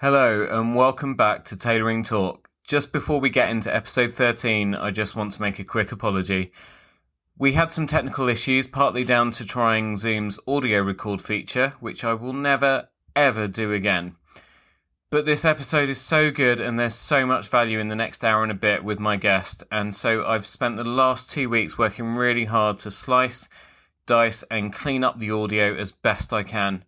Hello and welcome back to Tailoring Talk. Just before we get into episode 13, I just want to make a quick apology. We had some technical issues, partly down to trying Zoom's audio record feature, which I will never, ever do again. But this episode is so good and there's so much value in the next hour and a bit with my guest, and so I've spent the last 2 weeks working really hard to slice, dice and clean up the audio as best I can.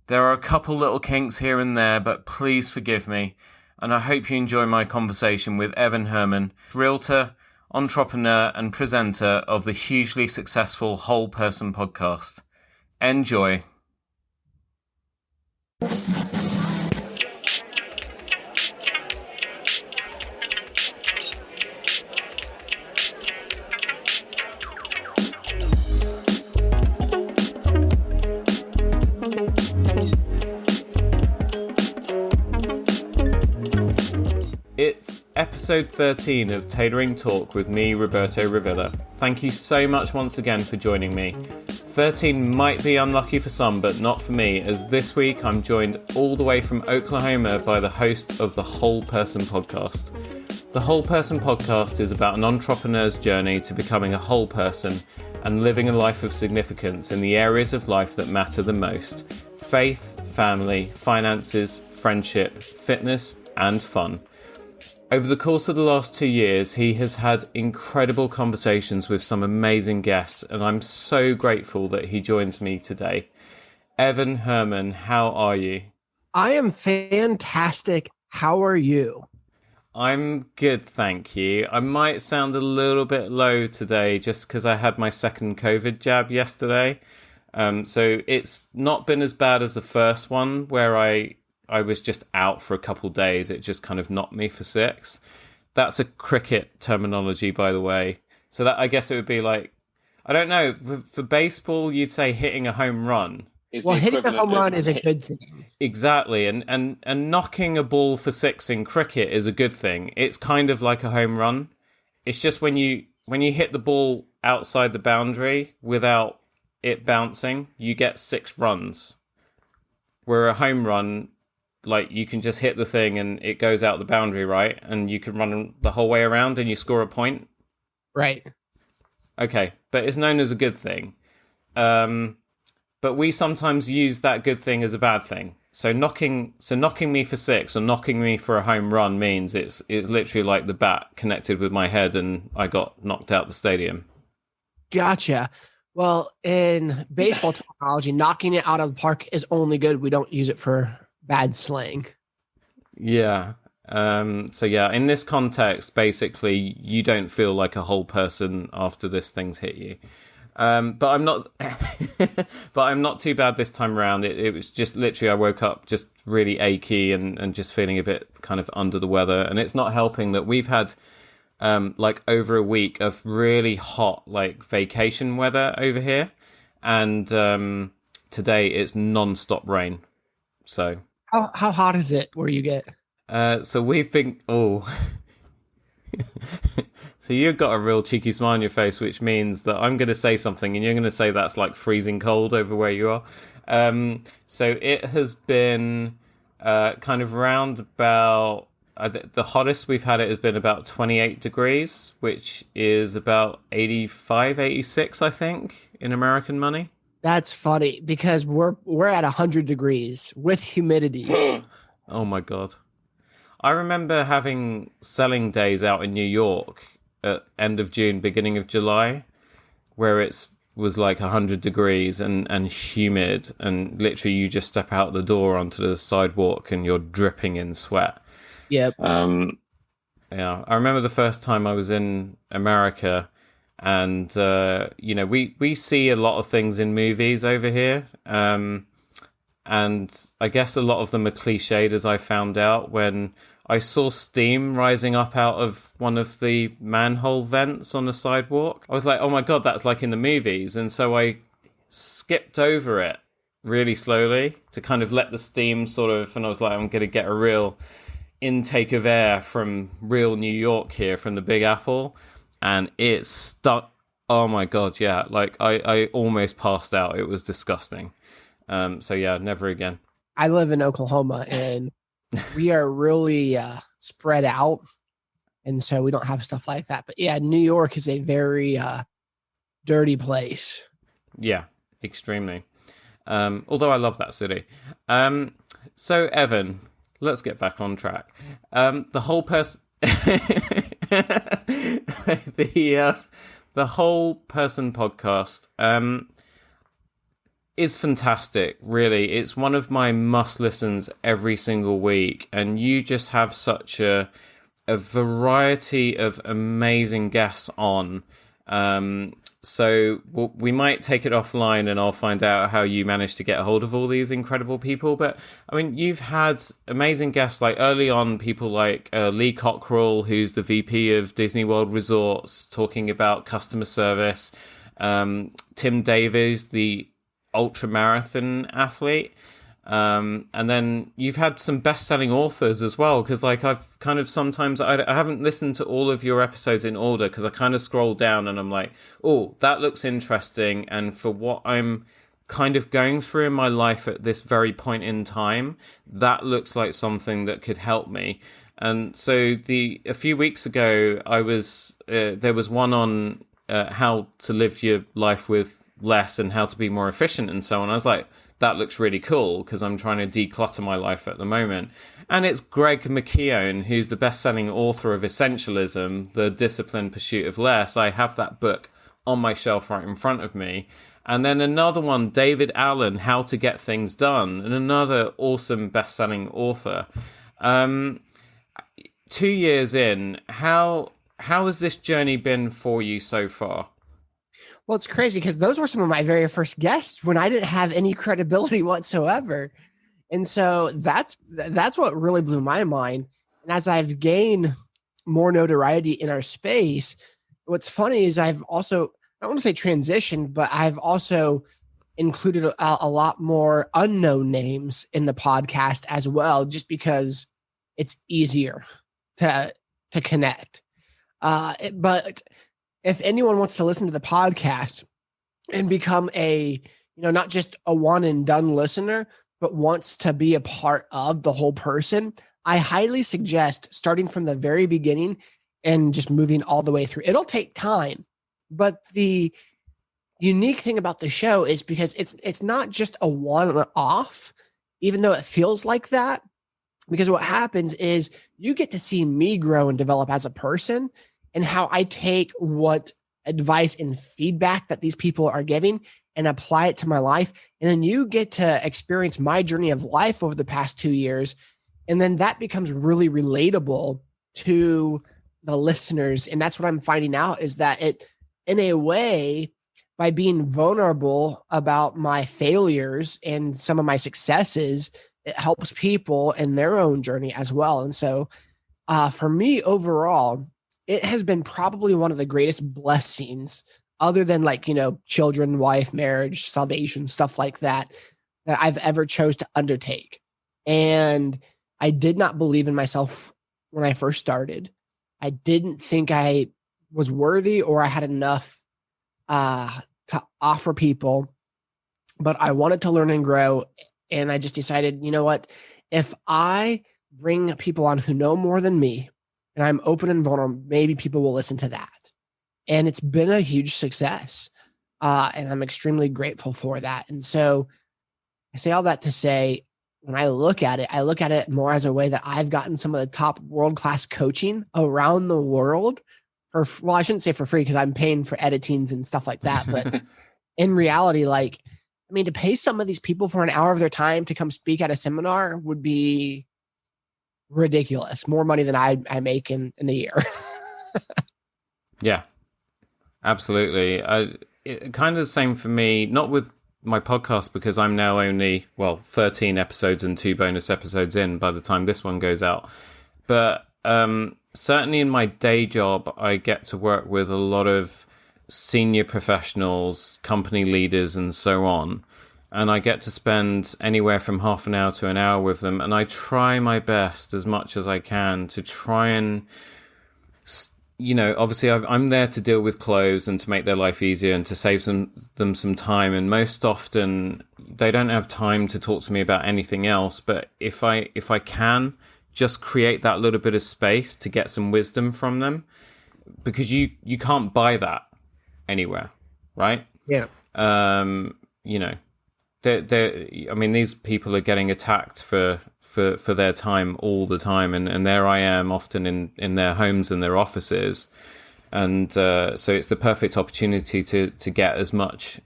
There are a couple little kinks here and there, but please forgive me, and I hope you enjoy my conversation with Evan Herrman, realtor, entrepreneur and presenter of the hugely successful Whole Person podcast. Enjoy. It's episode 13 of Tailoring Talk with me, Roberto Revilla. Thank you so much once again for joining me. 13 might be unlucky for some, but not for me, as this week I'm joined all the way from Oklahoma by the host of the Whole Person podcast. The Whole Person podcast is about an entrepreneur's journey to becoming a whole person and living a life of significance in the areas of life that matter the most: faith, family, finances, friendship, fitness, and fun. Over the course of the last 2 years, he has had incredible conversations with some amazing guests, and I'm so grateful that he joins me today. Evan Herrman, how are you? I am fantastic. How are you? I'm good, thank you. I might sound a little bit low today just because I had my second COVID jab yesterday. So it's not been as bad as the first one where I was just out for a couple days. It just kind of knocked me for six. That's a cricket terminology, by the way. So that, I guess it would be like, I don't know, for baseball, you'd say hitting a home run. Well, hitting a home run is a good thing. Exactly. And knocking a ball for six in cricket is a good thing. It's kind of like a home run. It's just when you hit the ball outside the boundary without it bouncing, you get 6 runs. Where a home run, like, you can just hit the thing and it goes out the boundary, right? And you can run the whole way around and you score a point. Right. Okay, but it's known as a good thing. But we sometimes use that good thing as a bad thing. So knocking me for 6 or knocking me for a home run means it's literally like the bat connected with my head and I got knocked out the stadium. Gotcha. Well, in baseball terminology, knocking it out of the park is only good. We don't use it for bad slang. Yeah. So yeah, in this context, basically, you don't feel like a whole person after this thing's hit you. But I'm not, but I'm not too bad this time around. It was just literally, I woke up just really achy and just feeling a bit kind of under the weather. And it's not helping that we've had like over a week of really hot, like, vacation weather over here. And today it's non-stop rain. So how hot is it where you get? So we've been, so you've got a real cheeky smile on your face, which means that I'm going to say something and you're going to say that's like freezing cold over where you are. So it has been kind of round about, the hottest we've had it has been about 28 degrees, which is about 85, 86, I think, in American money. That's funny because we're at 100 degrees with humidity. Oh my God. I remember having selling days out in New York at end of June, beginning of July, where it was like 100 degrees and humid, and literally you just step out the door onto the sidewalk and you're dripping in sweat. Yep. Yeah, I remember the first time I was in America, and we see a lot of things in movies over here, and I guess a lot of them are cliched, as I found out when I saw steam rising up out of one of the manhole vents on the sidewalk. I was like, oh my God, that's like in the movies. And so I skipped over it really slowly to kind of let the steam sort of, and I was like, I'm going to get a real intake of air from real New York here, from the Big Apple. And it stuck. Oh my God, yeah. Like I almost passed out. It was disgusting. So yeah, never again. I live in Oklahoma, and we are really spread out. And so we don't have stuff like that. But yeah, New York is a very dirty place. Yeah, extremely. Although I love that city. So Evan, let's get back on track. The whole person, the whole person podcast is fantastic. Really, it's one of my must listens every single week, and you just have such a variety of amazing guests on. So we might take it offline and I'll find out how you managed to get a hold of all these incredible people. But I mean, you've had amazing guests, like early on, people like Lee Cockrell, who's the VP of Disney World Resorts, talking about customer service. Tim Davies, the ultra marathon athlete. And then you've had some best-selling authors as well, because like I've kind of sometimes I haven't listened to all of your episodes in order, because I kind of scroll down and I'm like, oh, that looks interesting, and for what I'm kind of going through in my life at this very point in time, that looks like something that could help me. And so a few weeks ago, I was there was one on how to live your life with less and how to be more efficient and so on. I was like, that looks really cool, because I'm trying to declutter my life at the moment. And it's Greg McKeown, who's the best-selling author of Essentialism, The Disciplined Pursuit of Less. I have that book on my shelf right in front of me. And then another one, David Allen, How to Get Things Done, and another awesome best-selling author. 2 years in, how has this journey been for you so far? Well, it's crazy because those were some of my very first guests when I didn't have any credibility whatsoever. And so that's what really blew my mind. And as I've gained more notoriety in our space, what's funny is I've also, I don't want to say transitioned, but I've also included a lot more unknown names in the podcast as well, just because it's easier to connect. But if anyone wants to listen to the podcast and become not just a one and done listener, but wants to be a part of the whole person, I highly suggest starting from the very beginning and just moving all the way through. It'll take time, but the unique thing about the show is because it's not just a one-off, even though it feels like that, because what happens is you get to see me grow and develop as a person, and how I take what advice and feedback that these people are giving and apply it to my life. And then you get to experience my journey of life over the past 2 years. And then that becomes really relatable to the listeners. And that's what I'm finding out, is that it, in a way, by being vulnerable about my failures and some of my successes, it helps people in their own journey as well. And so for me overall, it has been probably one of the greatest blessings, other than children, wife, marriage, salvation, stuff like that I've ever chose to undertake. And I did not believe in myself when I first started. I didn't think I was worthy or I had enough to offer people, but I wanted to learn and grow. And I just decided, you know what, if I bring people on who know more than me, and I'm open and vulnerable, maybe people will listen to that. And it's been a huge success. And I'm extremely grateful for that. And so I say all that to say, when I look at it more as a way that I've gotten some of the top world-class coaching around the world I shouldn't say for free, because I'm paying for editings and stuff like that. But in reality, to pay some of these people for an hour of their time to come speak at a seminar would be ridiculous. More money than I make in a year. Yeah, absolutely. Kind of the same for me, not with my podcast, because I'm now only 13 episodes and 2 bonus episodes in by the time this one goes out, but certainly in my day job I get to work with a lot of senior professionals, company leaders, and so on. And I get to spend anywhere from half an hour to an hour with them. And I try my best as much as I can to try and obviously I'm there to deal with close and to make their life easier and to save them some time. And most often they don't have time to talk to me about anything else. But if I can just create that little bit of space to get some wisdom from them, because you can't buy that anywhere, right? Yeah. These people are getting attacked for their time all the time, and there I am often in their homes and their offices, and so it's the perfect opportunity to get as much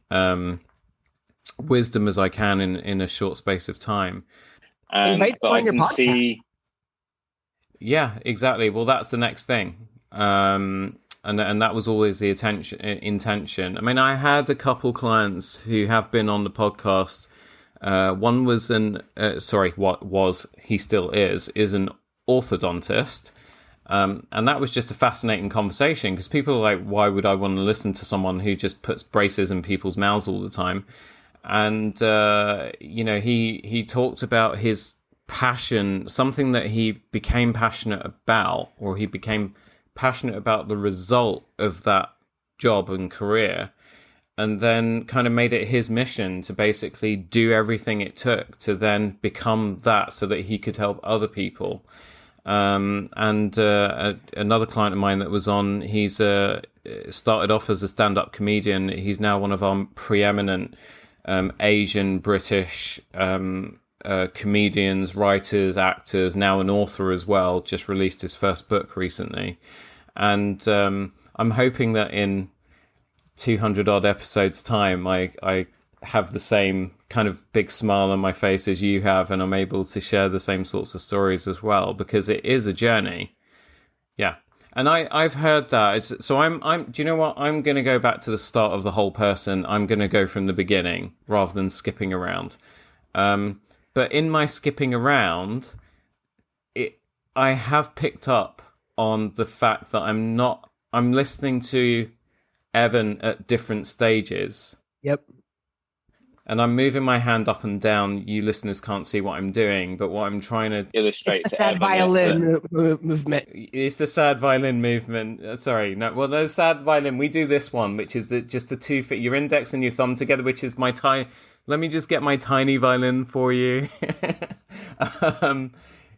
wisdom as I can in a short space of time. Invite them on your podcast. Yeah, exactly. Well, that's the next thing. And that was always the intention. I mean, I had a couple clients who have been on the podcast. One was he still is an orthodontist. And that was just a fascinating conversation because people are like, why would I want to listen to someone who just puts braces in people's mouths all the time? And, he talked about his passion, something that he became passionate about, or he became passionate about the result of that job and career, and then kind of made it his mission to basically do everything it took to then become that so that he could help other people. Another client of mine that was on, he's started off as a stand-up comedian. He's now one of our preeminent Asian, British comedians, writers, actors, now an author as well, just released his first book recently. And I'm hoping that in 200 odd episodes time, I have the same kind of big smile on my face as you have, and I'm able to share the same sorts of stories as well, because it is a journey. Yeah. And I've heard that. So I'm do you know what? I'm going to go back to the start of the whole person. I'm going to go from the beginning rather than skipping around. But in my skipping around, I have picked up on the fact that I'm listening to Evan at different stages. Yep. And I'm moving my hand up and down. You listeners can't see what I'm doing, but what I'm trying to illustrate it's the sad violin movement. It's the sad violin movement. Sorry, no. Well, the sad violin. We do this one, which is just the two feet, your index and your thumb together, which is my tiny. Let me just get my tiny violin for you.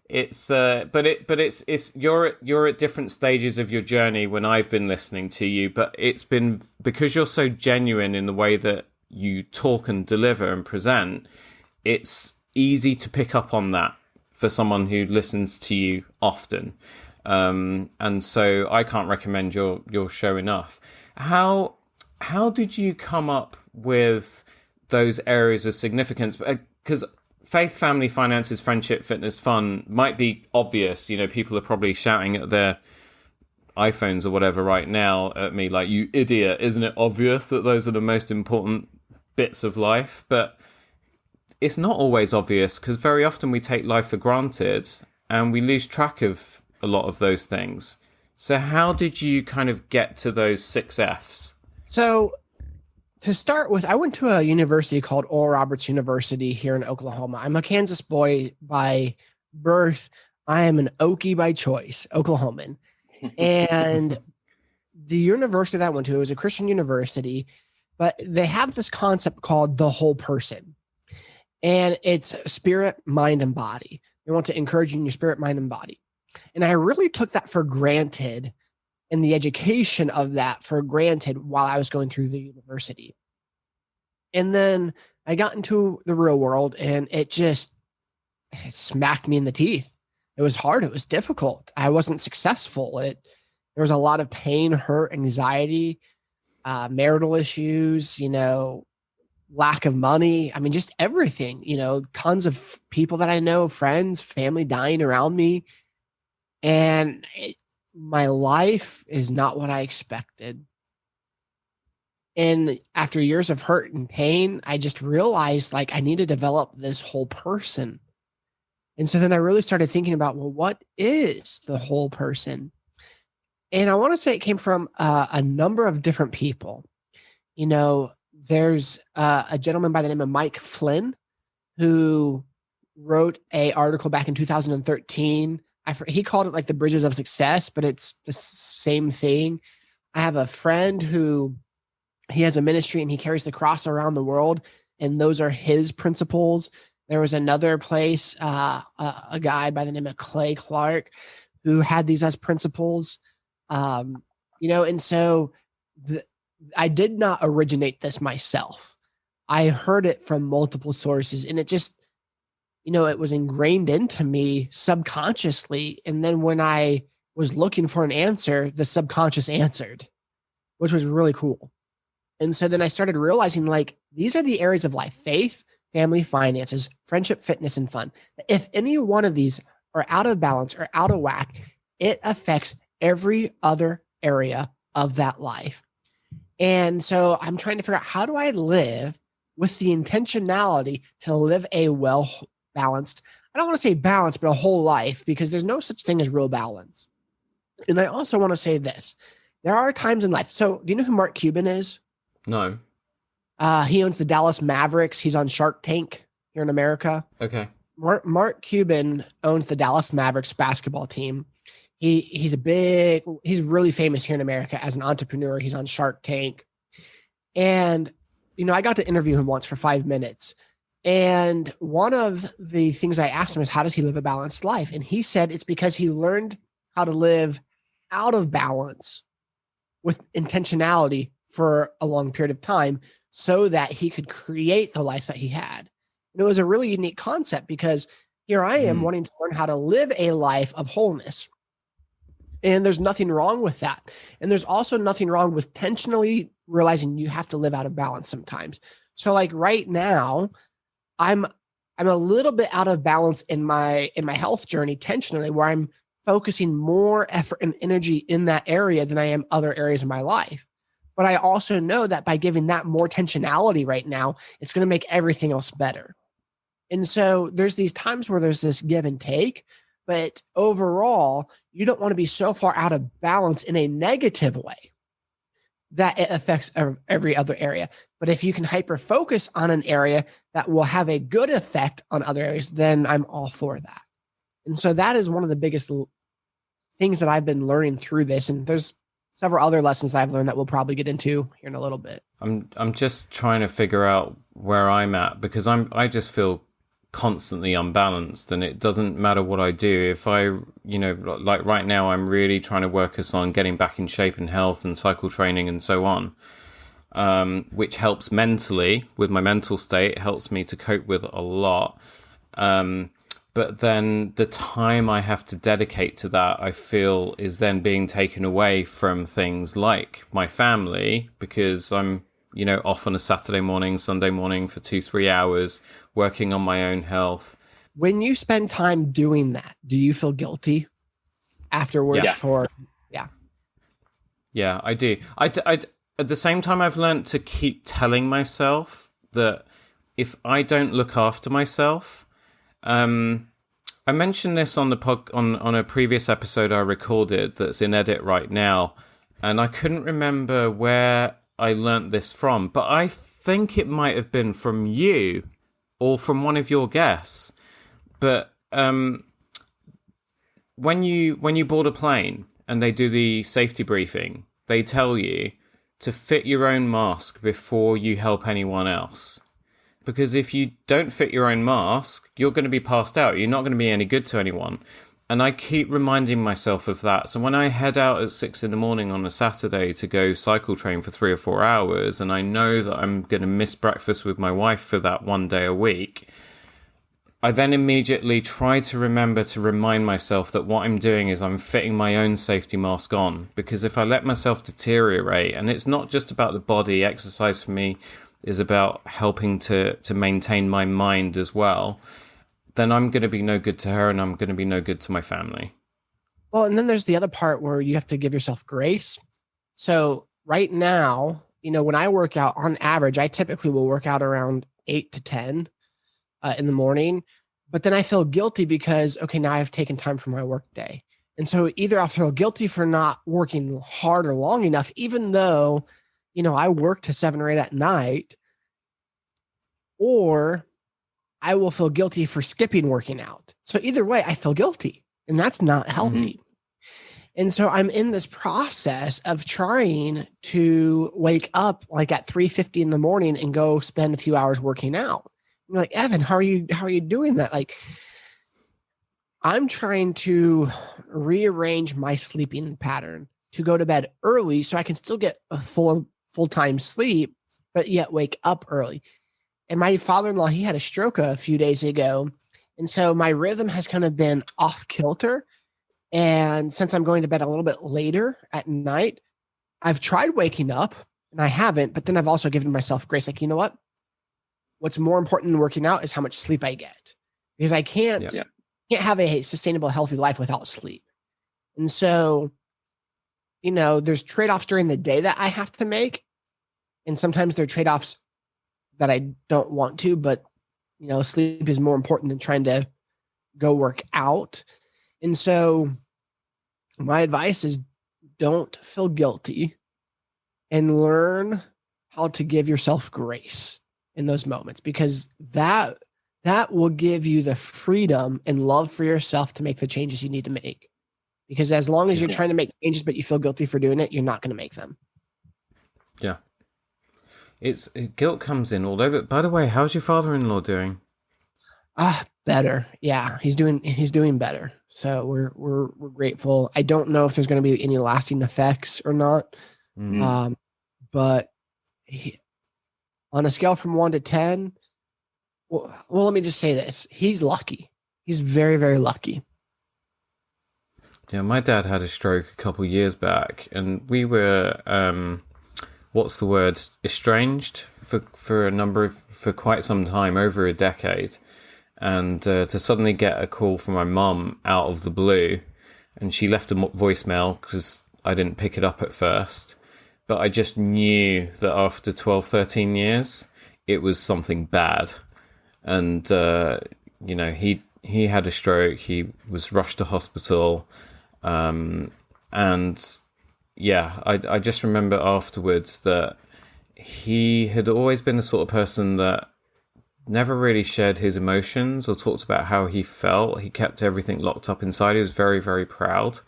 It's you're at different stages of your journey when I've been listening to you, but it's been because you're so genuine in the way that you talk and deliver and present. It's easy to pick up on that for someone who listens to you often, and so I can't recommend your show enough. How did you come up with those areas of significance? Because faith, family, finances, friendship, fitness, fun might be obvious. People are probably shouting at their iPhones or whatever right now at me like, you idiot, isn't it obvious that those are the most important bits of life? But it's not always obvious, because very often we take life for granted and we lose track of a lot of those things. So how did you kind of get to those 6 Fs? So to start with, I went to a university called Oral Roberts University here in Oklahoma. I'm a Kansas boy by birth. I am an Okie by choice, Oklahoman. And the university that I went to, it was a Christian university, but they have this concept called the whole person. And it's spirit, mind, and body. They want to encourage you in your spirit, mind, and body. And I really took that for granted, and the education of that for granted while I was going through the university. And then I got into the real world, and it smacked me in the teeth. It was hard. It was difficult. I wasn't successful. There was a lot of pain, hurt, anxiety, marital issues, lack of money. I mean, just everything, tons of people that I know, friends, family dying around me. And my life is not what I expected. And after years of hurt and pain, I just realized I need to develop this whole person. And so then I really started thinking about, well, what is the whole person? And I want to say it came from a number of different people. There's a gentleman by the name of Mike Flynn who wrote an article back in 2013 he called it like the bridges of success, but it's the same thing. I have a friend who he has a ministry and he carries the cross around the world, and those are his principles. There was another place, a guy by the name of Clay Clark, who had these as principles. And so I did not originate this myself. I heard it from multiple sources, and it just, it was ingrained into me subconsciously. And then when I was looking for an answer, the subconscious answered, which was really cool. And so then I started realizing, like, these are the areas of life: faith, family, finances, friendship, fitness, and fun. If any one of these are out of balance or out of whack, it affects every other area of that life. And so I'm trying to figure out, how do I live with the intentionality to live a well-balanced, I don't want to say balanced, but a whole life, because there's no such thing as real balance. And I also want to say this. There are times in life. So do you know who Mark Cuban is? No. He owns the Dallas Mavericks. He's on Shark Tank here in America. Okay. Mark Cuban owns the Dallas Mavericks basketball team. He's really famous here in America as an entrepreneur. He's on Shark Tank. And, I got to interview him once for 5 minutes. And one of the things I asked him is, how does he live a balanced life? And he said it's because he learned how to live out of balance with intentionality for a long period of time so that he could create the life that he had. And it was a really unique concept, because here I am wanting to learn how to live a life of wholeness. And there's nothing wrong with that. And there's also nothing wrong with intentionally realizing you have to live out of balance sometimes. So like right now, I'm a little bit out of balance in my health journey intentionally, where I'm focusing more effort and energy in that area than I am other areas of my life. But I also know that by giving that more intentionality right now, it's going to make everything else better. And so there's these times where there's this give and take, but overall, you don't want to be so far out of balance in a negative way that it affects every other area. But if you can hyper focus on an area that will have a good effect on other areas, then I'm all for that. And so that is one of the biggest things that I've been learning through this. And there's several other lessons that I've learned that we'll probably get into here in a little bit. I'm just trying to figure out where I'm at, because I just feel constantly unbalanced, and it doesn't matter what I do. If I, like right now, I'm really trying to work on getting back in shape and health and cycle training and so on, which helps mentally with my mental state. It helps me to cope with a lot. But then the time I have to dedicate to that, I feel, is then being taken away from things like my family, because I'm, off on a Saturday morning, Sunday morning for 2-3 hours working on my own health. When you spend time doing that, do you feel guilty afterwards? Yeah, I do. I at the same time, I've learned to keep telling myself that if I don't look after myself, I mentioned this on the on a previous episode I recorded that's in edit right now, and I couldn't remember where I learnt this from, but I think it might have been from you or from one of your guests. But when you board a plane and they do the safety briefing, they tell you to fit your own mask before you help anyone else. Because if you don't fit your own mask, you're going to be passed out. You're not going to be any good to anyone. And I keep reminding myself of that. So when I head out at 6 a.m. on a Saturday to go cycle train for 3 or 4 hours, and I know that I'm going to miss breakfast with my wife for that one day a week, I then immediately try to remember to remind myself that what I'm doing is I'm fitting my own safety mask on. Because if I let myself deteriorate, and it's not just about the body, exercise for me is about helping to maintain my mind as well, then I'm going to be no good to her, and I'm going to be no good to my family. Well, and then there's the other part where you have to give yourself grace. So right now, when I work out, on average, I typically will work out around 8 to 10 in the morning. But then I feel guilty because, okay, now I've taken time from my work day. And so either I'll feel guilty for not working hard or long enough, even though, I work to 7 or 8 at night, or I will feel guilty for skipping working out. So either way, I feel guilty. and that's not healthy. And so I'm in this process of trying to wake up like at 3:50 in the morning and go spend a few hours working out. You're like, Evan, how are you doing that? Like, I'm trying to rearrange my sleeping pattern to go to bed early so I can still get a full-time sleep, but yet wake up early. And my father-in-law, he had a stroke a few days ago. And so my rhythm has kind of been off kilter. And since I'm going to bed a little bit later at night, I've tried waking up and I haven't, but then I've also given myself grace. Like, you know what? What's more important than working out is how much sleep I get, because I can't have a sustainable, healthy life without sleep. And so, there's trade-offs during the day that I have to make. And sometimes there are trade-offs that I don't want to, but, sleep is more important than trying to go work out. And so my advice is don't feel guilty and learn how to give yourself grace in those moments, because that will give you the freedom and love for yourself to make the changes you need to make. Because as long as you're trying to make changes, but you feel guilty for doing it, you're not going to make them. Yeah. Guilt comes in all over. By the way, how's your father-in-law doing? Better. Yeah, he's doing better. So we're grateful. I don't know if there's going to be any lasting effects or not. But on a scale from 1 to 10, well, let me just say this: he's lucky. He's very, very lucky. Yeah, my dad had a stroke a couple years back, and we were what's the word? Estranged for quite some time, over a decade. And to suddenly get a call from my mum out of the blue, and she left a voicemail because I didn't pick it up at first, but I just knew that after 12, 13 years, it was something bad. And, he had a stroke, he was rushed to hospital, I just remember afterwards that he had always been the sort of person that never really shared his emotions or talked about how he felt. He kept everything locked up inside. He was very, very proud.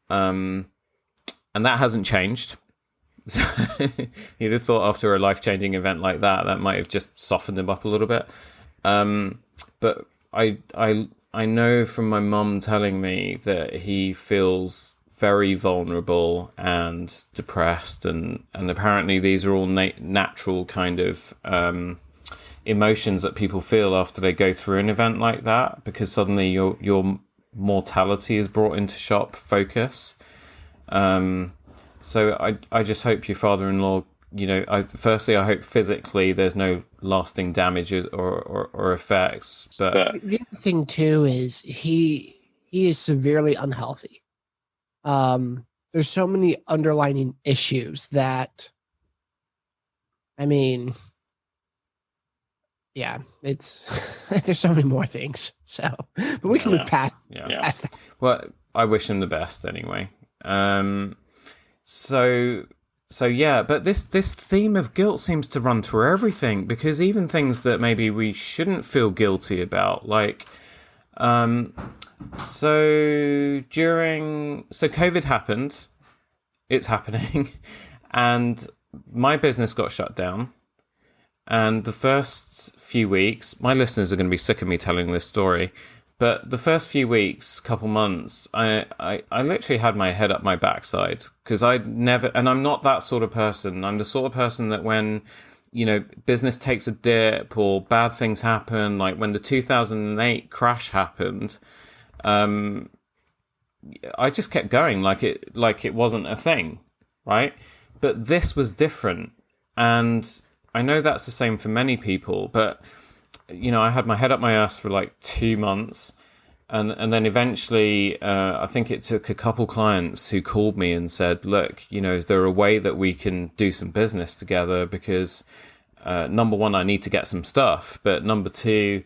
And that hasn't changed. So you'd have thought after a life-changing event like that might have just softened him up a little bit. But I know from my mum telling me that he feels very vulnerable and depressed, and apparently these are all natural kind of emotions that people feel after they go through an event like that, because suddenly your mortality is brought into sharp focus. So I just hope your father-in-law, firstly, I hope physically there's no lasting damage or effects. But the other thing too is he is severely unhealthy. There's so many underlying issues that, it's there's so many more things. So, but we can move past that. Well, I wish him the best anyway. So yeah, but this theme of guilt seems to run through everything, because even things that maybe we shouldn't feel guilty about, like, so COVID happened, it's happening, and my business got shut down. And the first few weeks, my listeners are going to be sick of me telling this story, but the first few weeks, couple months, I literally had my head up my backside, because and I'm not that sort of person. I'm the sort of person that when, business takes a dip or bad things happen, like when the 2008 crash happened, I just kept going like it wasn't a thing, right? But this was different, and I know that's the same for many people, but I had my head up my ass for like 2 months, and then eventually I think it took a couple clients who called me and said, look, is there a way that we can do some business together? Because number one, I need to get some stuff, but number two,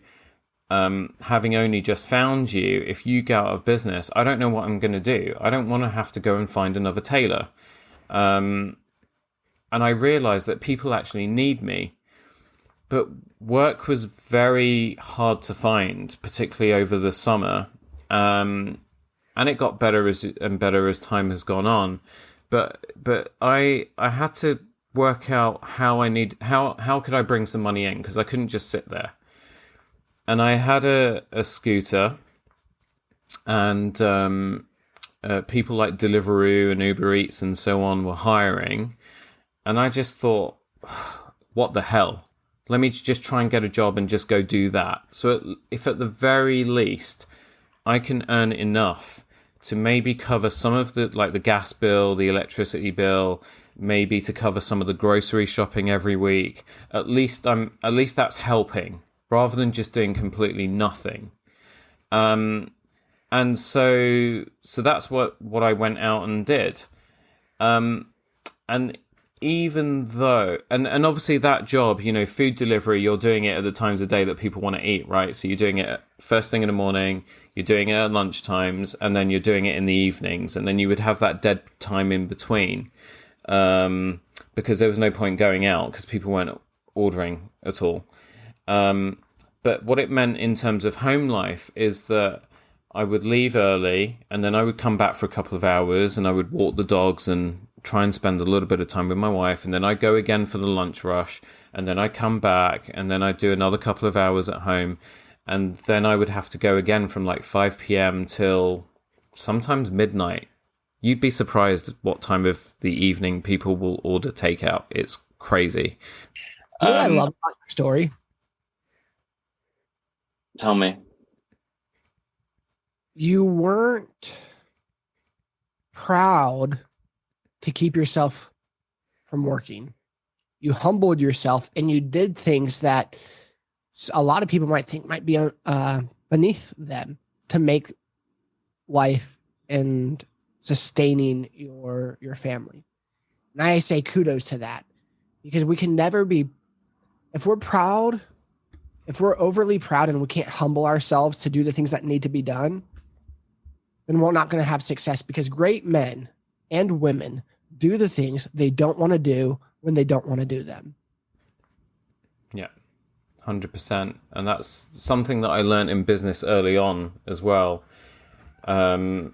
having only just found you, if you go out of business, I don't know what I'm going to do. I don't want to have to go and find another tailor. And I realized that people actually need me. But work was very hard to find, particularly over the summer. And it got better and better as time has gone on. But I had to work out how could I bring some money in, because I couldn't just sit there. And I had a scooter, and people like Deliveroo and Uber Eats and so on were hiring. And I just thought, what the hell? Let me just try and get a job and just go do that. So if at the very least I can earn enough to maybe cover some of the gas bill, the electricity bill, maybe to cover some of the grocery shopping every week, at least that's helping, rather than just doing completely nothing. And so that's what I went out and did. And even though, and obviously that job, food delivery, you're doing it at the times of day that people want to eat, right? So you're doing it first thing in the morning, you're doing it at lunch times, and then you're doing it in the evenings. And then you would have that dead time in between, because there was no point going out because people weren't ordering at all. But what it meant in terms of home life is that I would leave early, and then I would come back for a couple of hours, and I would walk the dogs and try and spend a little bit of time with my wife, and then I go again for the lunch rush, and then I come back, and then I do another couple of hours at home, and then I would have to go again from 5 p.m. till sometimes midnight. You'd be surprised at what time of the evening people will order takeout. It's crazy. You know what I love about your story? Tell me. You weren't proud to keep yourself from working. You humbled yourself, and you did things that a lot of people might think might be beneath them to make life and sustaining your family. And I say kudos to that, because we can never be, if we're proud, if we're overly proud and we can't humble ourselves to do the things that need to be done, then we're not going to have success, because great men and women do the things they don't want to do when they don't want to do them. Yeah, 100%. And that's something that I learned in business early on as well. And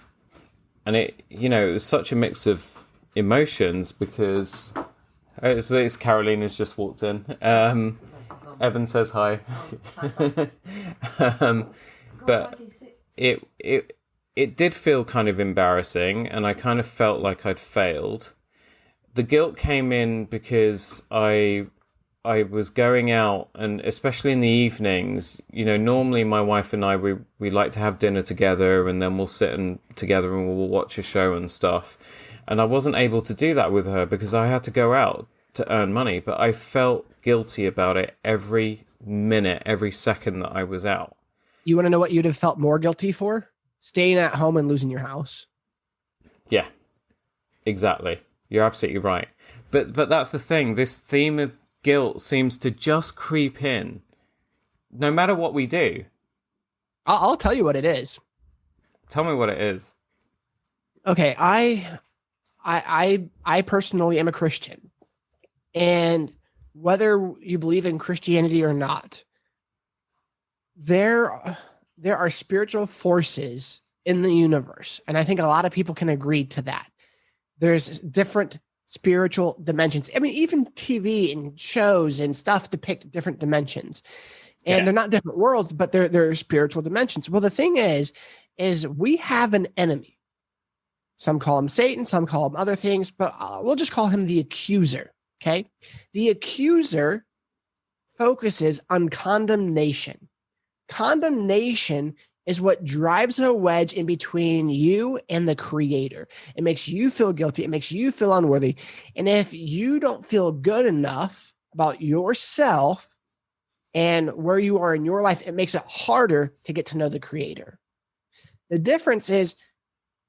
it, it was such a mix of emotions, because it's Caroline has just walked in. Evan says hi. But it did feel kind of embarrassing, and I kind of felt like I'd failed. The guilt came in because I was going out, and especially in the evenings, normally my wife and I, we like to have dinner together, and then we'll sit together and we'll watch a show and stuff. And I wasn't able to do that with her because I had to go out to earn money, but I felt guilty about it every minute, every second that I was out. You want to know what you'd have felt more guilty for? Staying at home and losing your house. Yeah, exactly. You're absolutely right. But that's the thing. This theme of guilt seems to just creep in no matter what we do. I'll tell you what it is. Tell me what it is. Okay, I personally am a Christian. And whether you believe in Christianity or not, there are spiritual forces in the universe. And I think a lot of people can agree to that. There's different spiritual dimensions. I mean, even TV and shows and stuff depict different dimensions. And they're not different worlds, but they're spiritual dimensions. Well, the thing is we have an enemy. Some call him Satan, some call him other things, but we'll just call him the accuser. Okay. The accuser focuses on condemnation. Condemnation is what drives a wedge in between you and the creator. It makes you feel guilty. It makes you feel unworthy. And if you don't feel good enough about yourself and where you are in your life, it makes it harder to get to know the creator. The difference is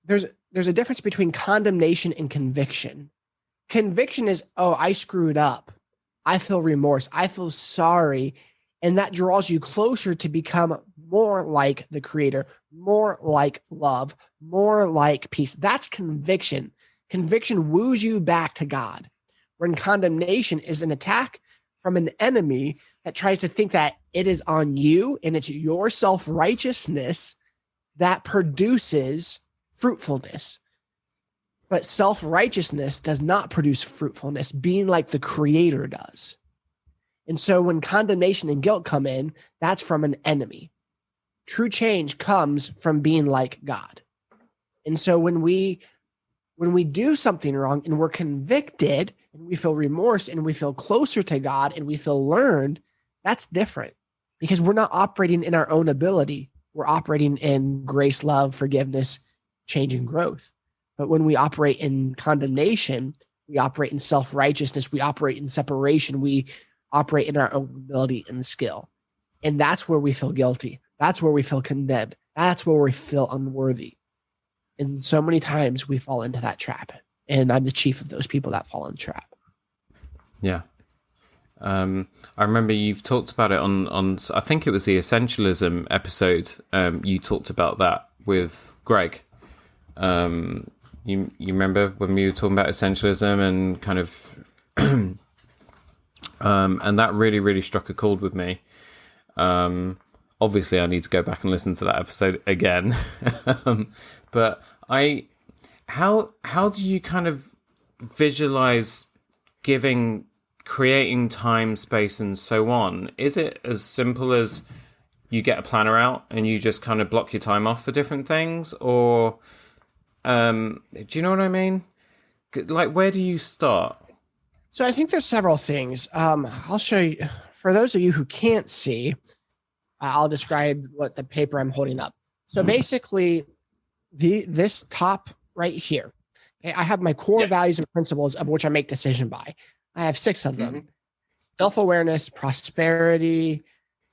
there's a difference between condemnation and conviction. Conviction is, oh, I screwed up. I feel remorse. I feel sorry. And that draws you closer to become more like the creator, more like love, more like peace. That's conviction. Conviction woos you back to God. When condemnation is an attack from an enemy that tries to think that it is on you and it's your self-righteousness that produces fruitfulness. But self-righteousness does not produce fruitfulness, being like the Creator does. And so when condemnation and guilt come in, that's from an enemy. True change comes from being like God. And so when we do something wrong and we're convicted and we feel remorse and we feel closer to God and we feel learned, that's different because we're not operating in our own ability. We're operating in grace, love, forgiveness, change, and growth. But when we operate in condemnation, we operate in self-righteousness, we operate in separation, we operate in our own ability and skill. And that's where we feel guilty. That's where we feel condemned. That's where we feel unworthy. And so many times we fall into that trap. And I'm the chief of those people that fall in the trap. Yeah. I remember you've talked about it on I think it was the Essentialism episode. You talked about that with Greg. You remember when we were talking about essentialism and kind of, and that really, really struck a chord with me. Obviously I need to go back and listen to that episode again. But how do you kind of visualize creating time, space, and so on? Is it as simple as you get a planner out and you just kind of block your time off for different things? Or, do you know what I mean? Like, where do you start? So I think there's several things. I'll show you. For those of you who can't see, I'll describe what the paper I'm holding up. So basically, this top right here, okay, I have my core values and principles of which I make decision by. I have 6 of them: self-awareness, prosperity,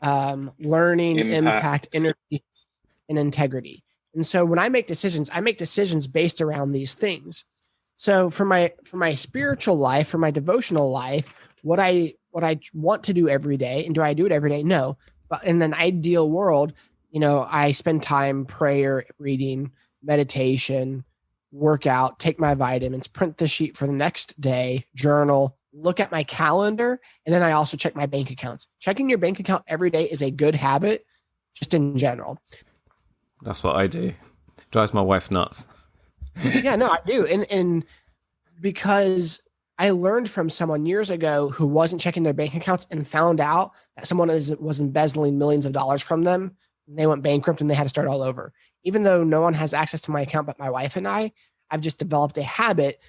learning, impact, energy, and integrity. And so when I make decisions based around these things. So for my spiritual life, for my devotional life, what I want to do every day, and do I do it every day? No. But in an ideal world, I spend time prayer, reading, meditation, workout, take my vitamins, print the sheet for the next day, journal, look at my calendar, and then I also check my bank accounts. Checking your bank account every day is a good habit, just in general. That's what I do. Drives my wife nuts. Yeah, no, I do. And because I learned from someone years ago who wasn't checking their bank accounts and found out that someone was embezzling millions of dollars from them, and they went bankrupt and they had to start all over. Even though no one has access to my account but my wife and I've just developed a habit,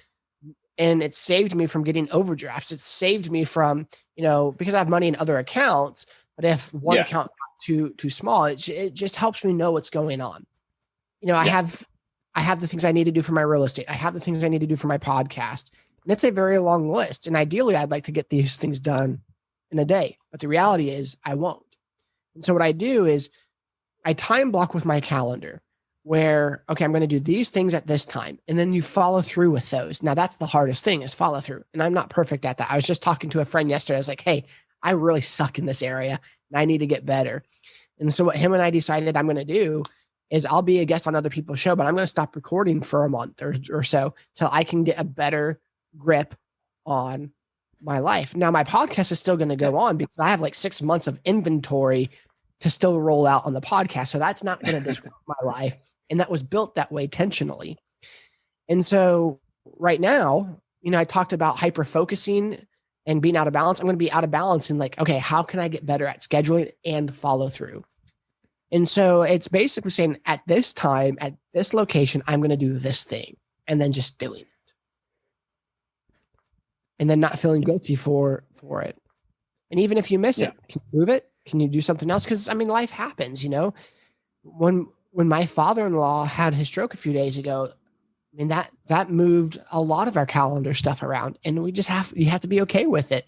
and it saved me from getting overdrafts. It saved me from, because I have money in other accounts, but if one account got too small, it just helps me know what's going on. I have the things I need to do for my real estate. I have the things I need to do for my podcast. And it's a very long list. And ideally, I'd like to get these things done in a day. But the reality is I won't. And so what I do is I time block with my calendar where, okay, I'm going to do these things at this time. And then you follow through with those. Now, that's the hardest thing is follow through. And I'm not perfect at that. I was just talking to a friend yesterday. I was like, hey, I really suck in this area and I need to get better. And so what him and I decided I'm going to do is I'll be a guest on other people's show, but I'm going to stop recording for a month or so till I can get a better grip on my life. Now, my podcast is still going to go on because I have like 6 months of inventory to still roll out on the podcast. So that's not going to disrupt my life. And that was built that way intentionally. And so right now, I talked about hyper focusing and being out of balance. I'm going to be out of balance and like, okay, how can I get better at scheduling and follow through? And so it's basically saying at this time, at this location, I'm going to do this thing and then just doing it. And then not feeling guilty for it. And even if you miss it, can you move it? Can you do something else? Because life happens, When my father-in-law had his stroke a few days ago, that moved a lot of our calendar stuff around, and you have to be okay with it.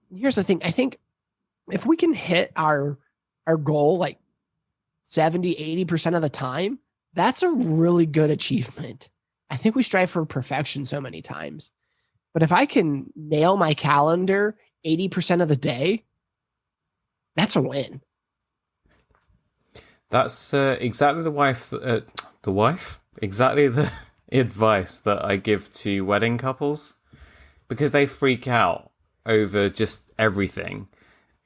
And here's the thing. I think if we can hit our goal, like 70, 80% of the time, that's a really good achievement. I think we strive for perfection so many times. But if I can nail my calendar 80% of the day, that's a win. That's exactly exactly the advice that I give to wedding couples, because they freak out over just everything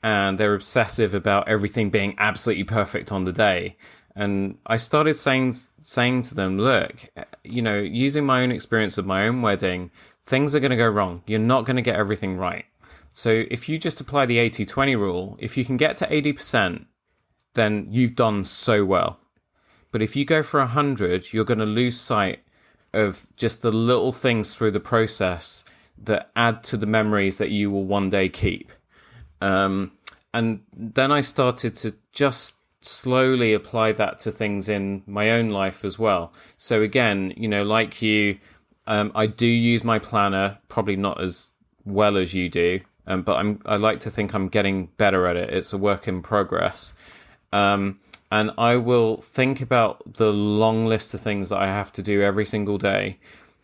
and they're obsessive about everything being absolutely perfect on the day. And I started saying to them, look, using my own experience of my own wedding, things are going to go wrong. You're not going to get everything right. So if you just apply the 80-20 rule, if you can get to 80%, then you've done so well. But if you go for 100, you're going to lose sight of just the little things through the process that add to the memories that you will one day keep. And then I started to just slowly apply that to things in my own life as well. So again, like you, I do use my planner, probably not as well as you do, but I like to think I'm getting better at it. It's a work in progress. And I will think about the long list of things that I have to do every single day.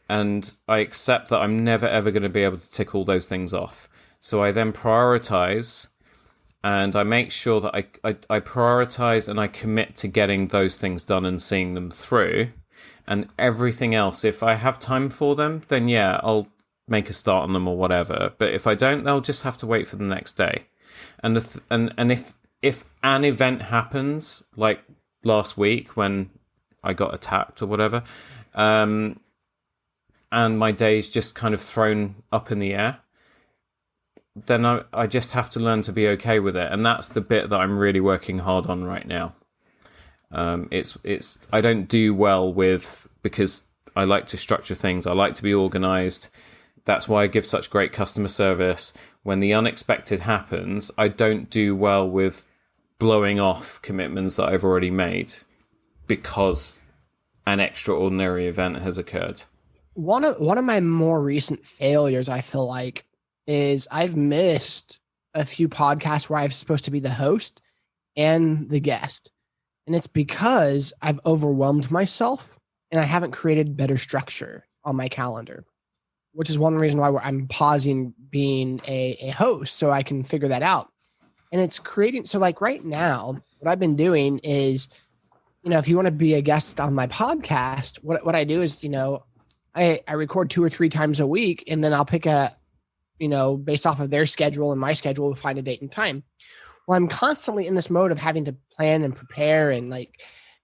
And I accept that I'm never, ever going to be able to tick all those things off. So I then prioritize, and I make sure that I prioritize and I commit to getting those things done and seeing them through. And everything else, if I have time for them, then yeah, I'll make a start on them or whatever. But if I don't, they'll just have to wait for the next day. And if an event happens, like last week when I got attacked or whatever, and my day's just kind of thrown up in the air, then I just have to learn to be okay with it. And that's the bit that I'm really working hard on right now. It's I don't do well with, because I like to structure things. I like to be organized. That's why I give such great customer service. When the unexpected happens, I don't do well with blowing off commitments that I've already made because an extraordinary event has occurred. One of my more recent failures, I feel like, is I've missed a few podcasts where I'm supposed to be the host and the guest. And it's because I've overwhelmed myself and I haven't created better structure on my calendar, which is one reason why I'm pausing being a host so I can figure that out. And it's creating, so like right now, what I've been doing is, if you want to be a guest on my podcast, what I do is, I record 2 or 3 times a week, and then I'll pick based off of their schedule and my schedule, we'll find a date and time. Well, I'm constantly in this mode of having to plan and prepare and like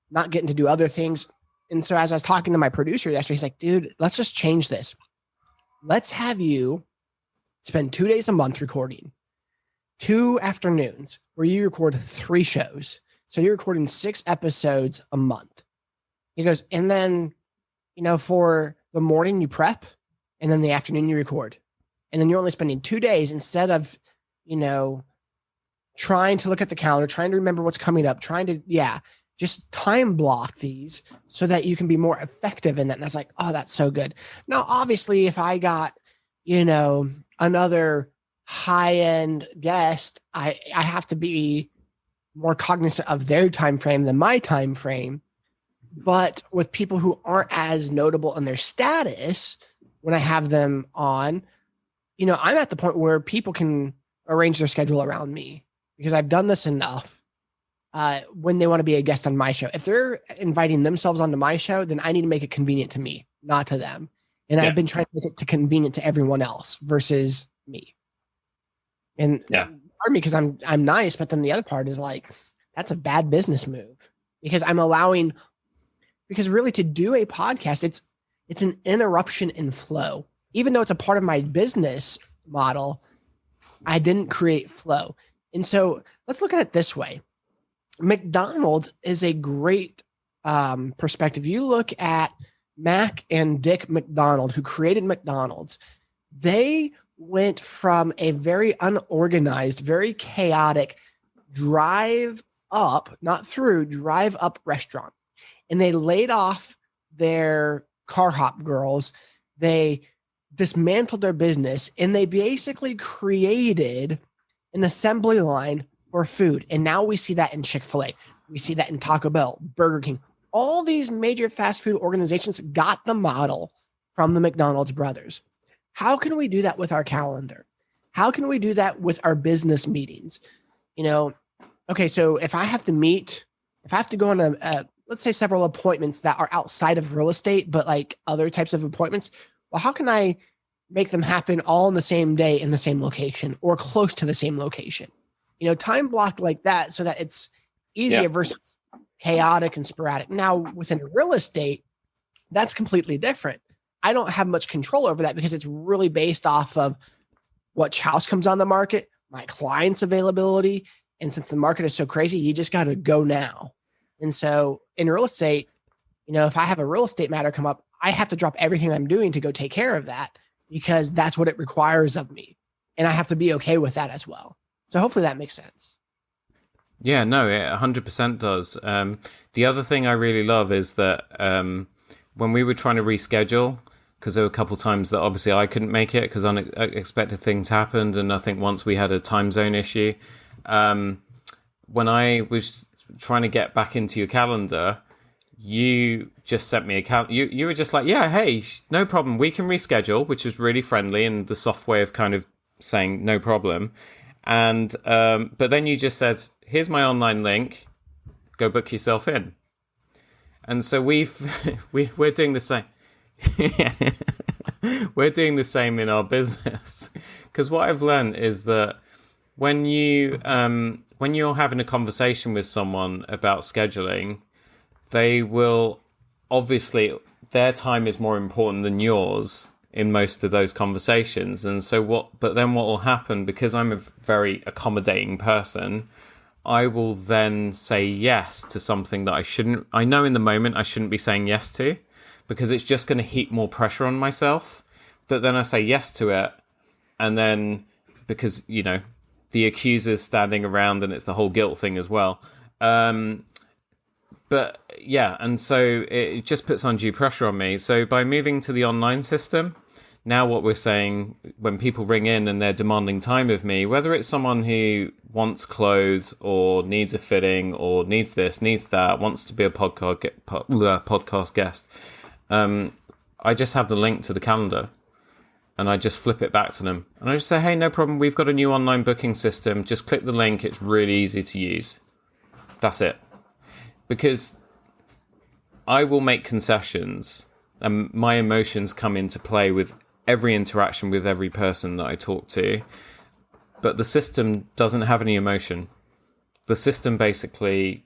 not getting to do other things. And so as I was talking to my producer yesterday, he's like, dude, let's just change this. Let's have you spend 2 days a month recording, 2 afternoons where you record 3 shows. So you're recording 6 episodes a month. He goes, and then, for the morning you prep, and then the afternoon you record. And then you're only spending 2 days instead of, trying to look at the calendar, trying to remember what's coming up, just time block these so that you can be more effective in that. And I was like, oh, that's so good. Now, obviously, if I got, another high-end guest, I have to be more cognizant of their time frame than my time frame. But with people who aren't as notable in their status, when I have them on, I'm at the point where people can arrange their schedule around me because I've done this enough. When they want to be a guest on my show, if they're inviting themselves onto my show, then I need to make it convenient to me, not to them. And I've been trying to make it convenient to everyone else versus me. And part of me, because I'm nice, but then the other part is like, that's a bad business move because because really to do a podcast, it's an interruption in flow. Even though it's a part of my business model, I didn't create flow. And so let's look at it this way. McDonald's is a great perspective. You look at Mac and Dick McDonald, who created McDonald's. They went from a very unorganized, very chaotic drive up restaurant. And they laid off their car hop girls. They dismantled their business and they basically created an assembly line for food. And now we see that in Chick-fil-A. We see that in Taco Bell, Burger King. All these major fast food organizations got the model from the McDonald's brothers. How can we do that with our calendar? How can we do that with our business meetings? Okay, so if I have to go on let's say several appointments that are outside of real estate, but like other types of appointments, well, how can I make them happen all in the same day in the same location or close to the same location? Time blocked like that so that it's easier versus, chaotic and sporadic. Now, within real estate, that's completely different. I don't have much control over that because it's really based off of which house comes on the market, my client's availability. And since the market is so crazy, you just got to go now. And so in real estate, if I have a real estate matter come up, I have to drop everything I'm doing to go take care of that because that's what it requires of me. And I have to be okay with that as well. So hopefully that makes sense. Yeah, no, it 100% does. The other thing I really love is that when we were trying to reschedule, because there were a couple of times that obviously I couldn't make it because unexpected things happened. And I think once we had a time zone issue, when I was trying to get back into your calendar, you just sent me a calendar. You were just like, yeah, hey, no problem. We can reschedule, which is really friendly and the soft way of kind of saying no problem. And but then you just said, here's my online link. Go book yourself in. And so we're doing the same. We're doing the same in our business, because what I've learned is that when you're having a conversation with someone about scheduling, they will obviously, their time is more important than yours in most of those conversations. And so but then what will happen, because I'm a very accommodating person, I will then say yes to something that I know in the moment I shouldn't be saying yes to, because it's just going to heap more pressure on myself. But then I say yes to it, and then because, the accuser's standing around and it's the whole guilt thing as well. But yeah, and so it just puts undue pressure on me. So by moving to the online system, now what we're saying, when people ring in and they're demanding time of me, whether it's someone who wants clothes or needs a fitting or needs this, needs that, wants to be a podcast guest, I just have the link to the calendar and I just flip it back to them. And I just say, hey, no problem. We've got a new online booking system. Just click the link. It's really easy to use. That's it. Because I will make concessions and my emotions come into play with every interaction with every person that I talk to. But the system doesn't have any emotion. The system basically,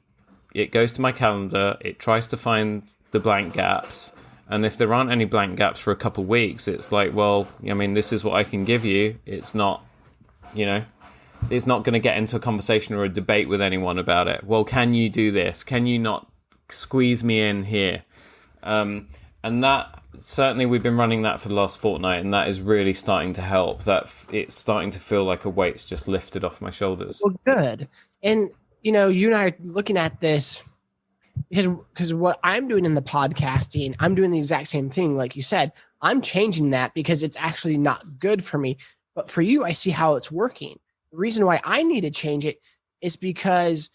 it goes to my calendar. It tries to find the blank gaps. And if there aren't any blank gaps for a couple of weeks, it's like, well, I mean, this is what I can give you. It's not, it's not going to get into a conversation or a debate with anyone about it. Well, can you do this? Can you not squeeze me in here? And that, certainly we've been running that for the last fortnight, and that is really starting to help. That it's starting to feel like a weight's just lifted off my shoulders. Well, good. And, you and I are looking at this because what I'm doing in the podcasting, I'm doing the exact same thing. Like you said, I'm changing that because it's actually not good for me. But for you, I see how it's working. The reason why I need to change it is because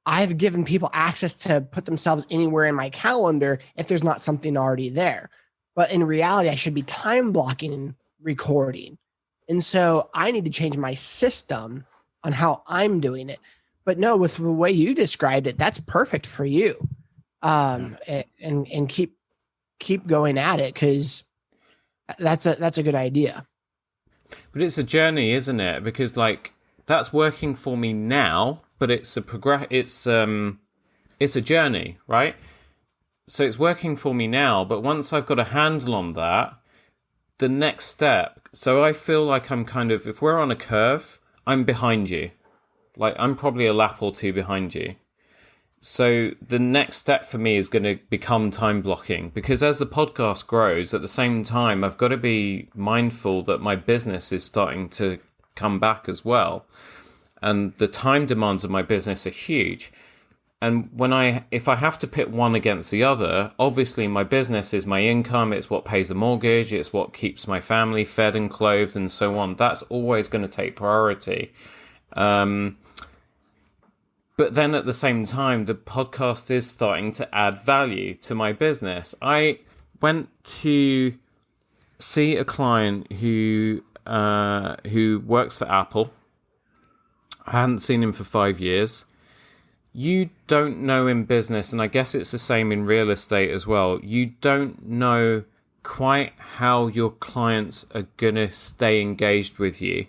I've given people access to put themselves anywhere in my calendar if there's not something already there. But in reality, I should be time blocking and recording. And so I need to change my system on how I'm doing it. But no, with the way you described it, that's perfect for you. And keep going at it, because that's a good idea. But it's a journey, isn't it? Because that's working for me now, but it's a journey, right? So it's working for me now, but once I've got a handle on that, the next step. So I feel like I'm kind of, if we're on a curve, I'm behind you. I'm probably a lap or two behind you. So the next step for me is going to become time blocking, because as the podcast grows, at the same time, I've got to be mindful that my business is starting to come back as well. And the time demands of my business are huge. And if I have to pit one against the other, obviously my business is my income. It's what pays the mortgage. It's what keeps my family fed and clothed and so on. That's always going to take priority. But then at the same time, the podcast is starting to add value to my business. I went to see a client who works for Apple. I hadn't seen him for 5 years. You don't know in business, and I guess it's the same in real estate as well. You don't know quite how your clients are going to stay engaged with you.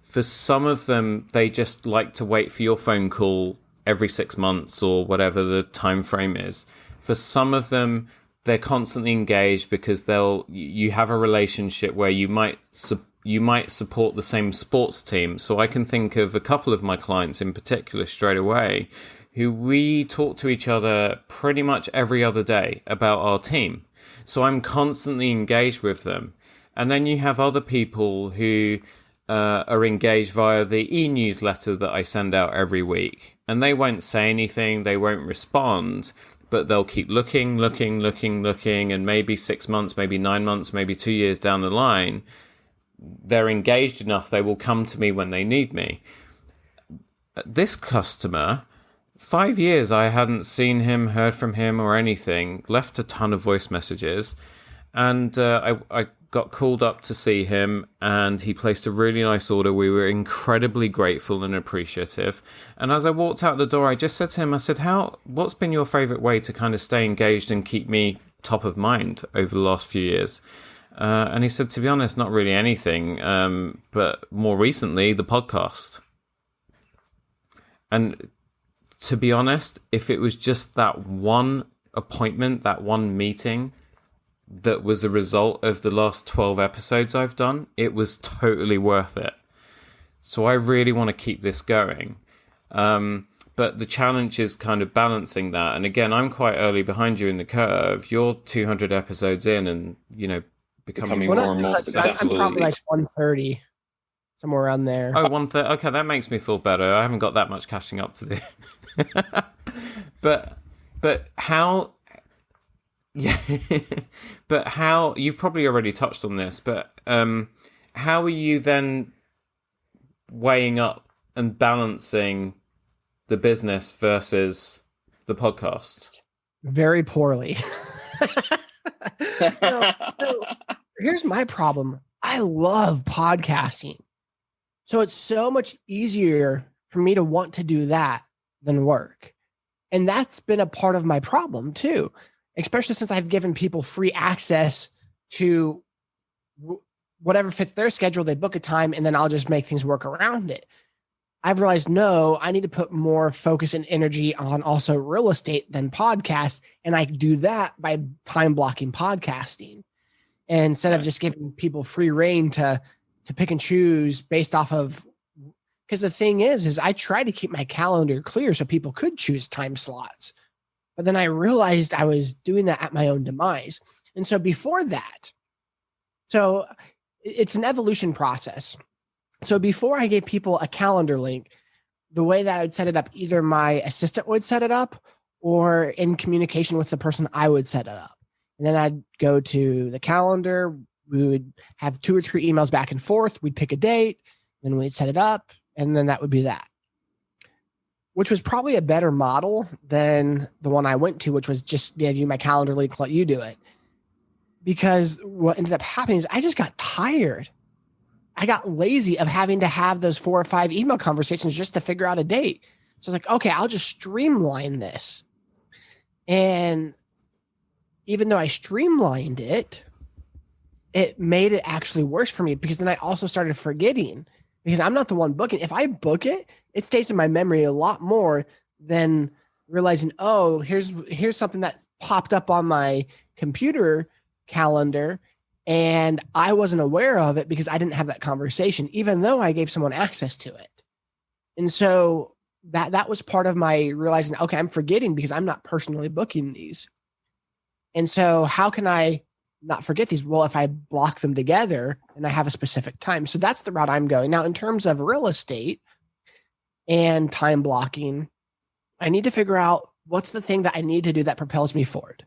For some of them, they just like to wait for your phone call every 6 months or whatever the time frame is. For some of them, they're constantly engaged because you have a relationship where you might support the same sports team. So I can think of a couple of my clients in particular straight away who we talk to each other pretty much every other day about our team. So I'm constantly engaged with them. And then you have other people who are engaged via the e-newsletter that I send out every week. And they won't say anything, they won't respond, but they'll keep looking. And maybe 6 months, maybe 9 months, maybe 2 years down the line, they're engaged enough, they will come to me when they need me. This customer, 5 years I hadn't seen him, heard from him or anything, left a ton of voice messages, and I got called up to see him, and he placed a really nice order. We were incredibly grateful and appreciative. And as I walked out the door, I just said to him, I said, what's been your favorite way to kind of stay engaged and keep me top of mind over the last few years? And he said, to be honest, not really anything, but more recently, the podcast. And to be honest, if it was just that one appointment, that one meeting that was a result of the last 12 episodes I've done, it was totally worth it. So I really want to keep this going. But the challenge is kind of balancing that. And again, I'm quite early behind you in the curve. You're 200 episodes in and, becoming more and more successful. I'm probably like 130, somewhere around there. Oh, 130. Okay, that makes me feel better. I haven't got that much catching up to do. but how... Yeah, but how, you've probably already touched on this, but how are you then weighing up and balancing the business versus the podcast? Very poorly. No, here's my problem. I love podcasting. So it's so much easier for me to want to do that than work. And that's been a part of my problem too. Especially since I've given people free access to whatever fits their schedule, they book a time and then I'll just make things work around it. I've realized, no, I need to put more focus and energy on also real estate than podcasts. And I do that by time blocking podcasting. And instead of just giving people free reign to pick and choose based off of, because the thing is I try to keep my calendar clear so people could choose time slots. But then I realized I was doing that at my own demise. And so before that, so it's an evolution process. So before I gave people a calendar link, the way that I would set it up, either my assistant would set it up or in communication with the person, I would set it up. And then I'd go to the calendar. We would have 2 or 3 emails back and forth. We'd pick a date, then we'd set it up. And then that would be that. Which was probably a better model than the one I went to, which was just give you my calendar link, let you do it. Because what ended up happening is I just got tired. I got lazy of having to have those 4 or 5 email conversations just to figure out a date. So I was like, okay, I'll just streamline this. And even though I streamlined it, it made it actually worse for me because then I also started forgetting because I'm not the one booking. If I book it, it stays in my memory a lot more than realizing, oh, here's something that popped up on my computer calendar and I wasn't aware of it because I didn't have that conversation, even though I gave someone access to it. And so that was part of my realizing, okay, I'm forgetting because I'm not personally booking these. And so how can I not forget these? Well, if I block them together and I have a specific time. So that's the route I'm going. Now, in terms of real estate and time blocking, I need to figure out what's the thing that I need to do that propels me forward.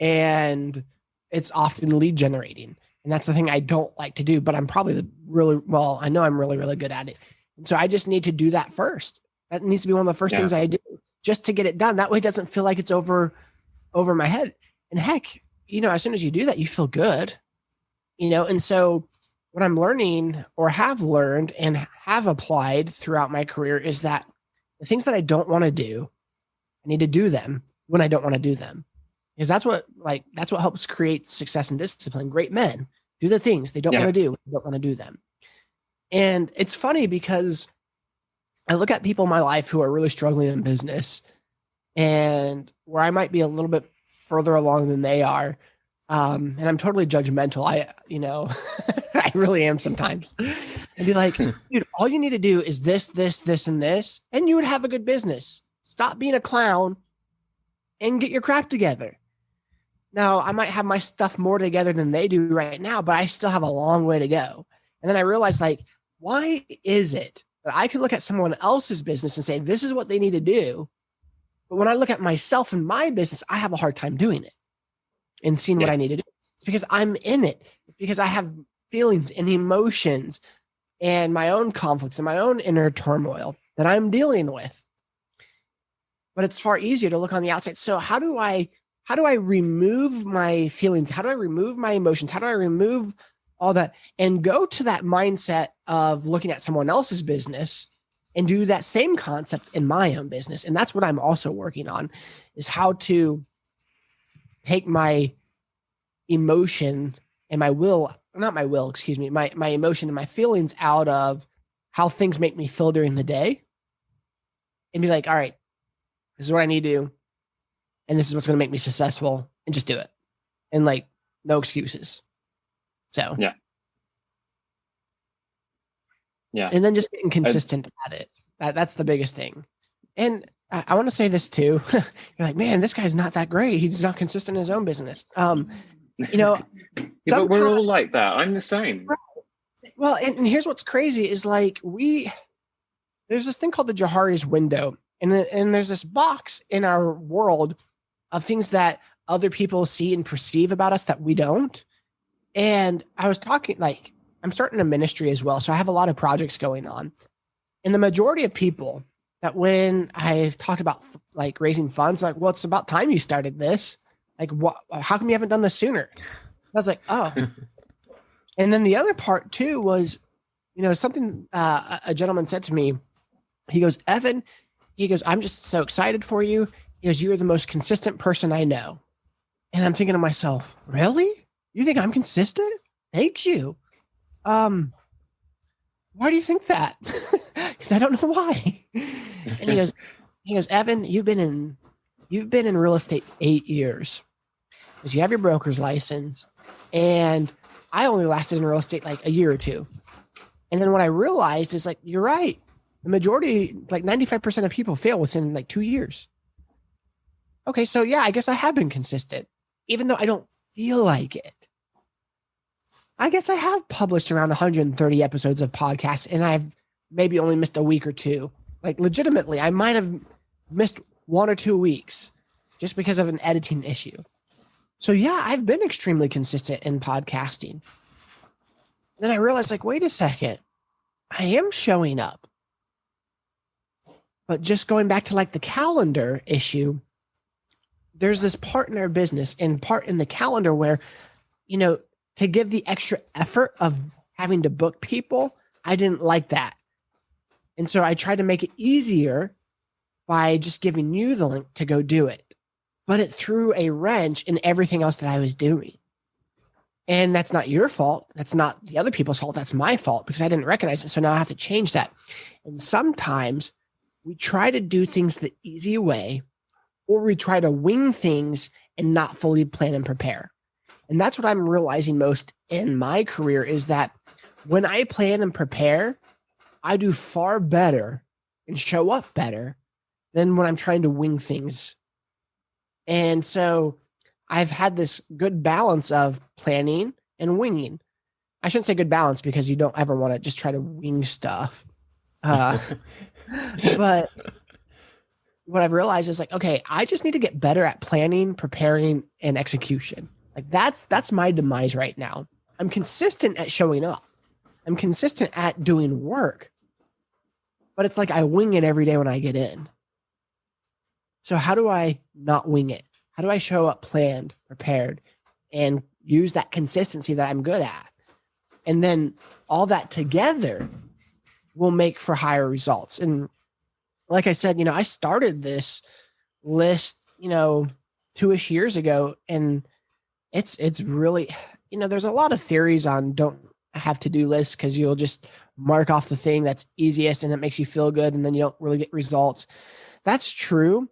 And it's often lead generating. And that's the thing I don't like to do, but I'm probably I know I'm really, really good at it. And so I just need to do that first. That needs to be one of the first things I do just to get it done. That way it doesn't feel like it's over my head. And heck, as soon as you do that, you feel good, and so what I'm learning or have learned and have applied throughout my career is that the things that I don't want to do, I need to do them when I don't want to do them. Because that's what helps create success and discipline. Great men do the things they don't want to do, don't want to do them. And it's funny because I look at people in my life who are really struggling in business and where I might be a little bit further along than they are. And I'm totally judgmental. I really am sometimes. And be like, dude, all you need to do is this, this, this, and this, and you would have a good business. Stop being a clown and get your crap together. Now, I might have my stuff more together than they do right now, but I still have a long way to go. And then I realized, like, why is it that I can look at someone else's business and say, this is what they need to do? But when I look at myself and my business, I have a hard time doing it and seeing what I need to do. It's because I'm in it. It's because I have feelings and emotions and my own conflicts and my own inner turmoil that I'm dealing with. But it's far easier to look on the outside. So how do I remove my feelings? How do I remove my emotions? How do I remove all that and go to that mindset of looking at someone else's business and do that same concept in my own business? And that's what I'm also working on, is how to take my emotion and my emotion and my feelings out of how things make me feel during the day and be like, all right, this is what I need to do. And this is what's going to make me successful, and just do it. And like, no excuses. So, yeah. And then just getting consistent at it. That's the biggest thing. And I want to say this too. You're like, man, this guy's not that great. He's not consistent in his own business. Yeah, but we're all like that. I'm the same. Well, and here's what's crazy is like there's this thing called the Johari's window. And there's this box in our world of things that other people see and perceive about us that we don't. And I was talking, like, I'm starting a ministry as well. So I have a lot of projects going on. And the majority of people that when I've talked about like raising funds, like, well, it's about time you started this. Like, what, how come you haven't done this sooner? I was like, oh. And then the other part too was, something a gentleman said to me. He goes, Evan, he goes, I'm just so excited for you. He goes, you're the most consistent person I know. And I'm thinking to myself, really? You think I'm consistent? Thank you. Why do you think that? Because I don't know why. And he goes, Evan, you've been in real estate 8 years. Because you have your broker's license. And I only lasted in real estate like a year or two. And then what I realized is like, you're right. The majority, like 95% of people fail within like 2 years. Okay, so yeah, I guess I have been consistent, even though I don't feel like it. I guess I have published around 130 episodes of podcasts, and I've maybe only missed a week or two. Like legitimately, I might have missed 1 or 2 weeks just because of an editing issue. So yeah, I've been extremely consistent in podcasting. Then I realized, like, wait a second, I am showing up. But just going back to like the calendar issue, there's this part in our business and part in the calendar where, to give the extra effort of having to book people, I didn't like that. And so I tried to make it easier by just giving you the link to go do it. But it threw a wrench in everything else that I was doing. And that's not your fault. That's not the other people's fault. That's my fault because I didn't recognize it. So now I have to change that. And sometimes we try to do things the easy way, or we try to wing things and not fully plan and prepare. And that's what I'm realizing most in my career is that when I plan and prepare, I do far better and show up better than when I'm trying to wing things. And so I've had this good balance of planning and winging. I shouldn't say good balance because you don't ever want to just try to wing stuff. But what I've realized is like, okay, I just need to get better at planning, preparing, and execution. Like that's my demise right now. I'm consistent at showing up. I'm consistent at doing work, but it's like I wing it every day when I get in. So how do I not wing it? How do I show up planned, prepared, and use that consistency that I'm good at? And then all that together will make for higher results. And like I said, I started this list, 2-ish years ago, and it's really, there's a lot of theories on don't have to-do lists because you'll just mark off the thing that's easiest and it makes you feel good and then you don't really get results. That's true.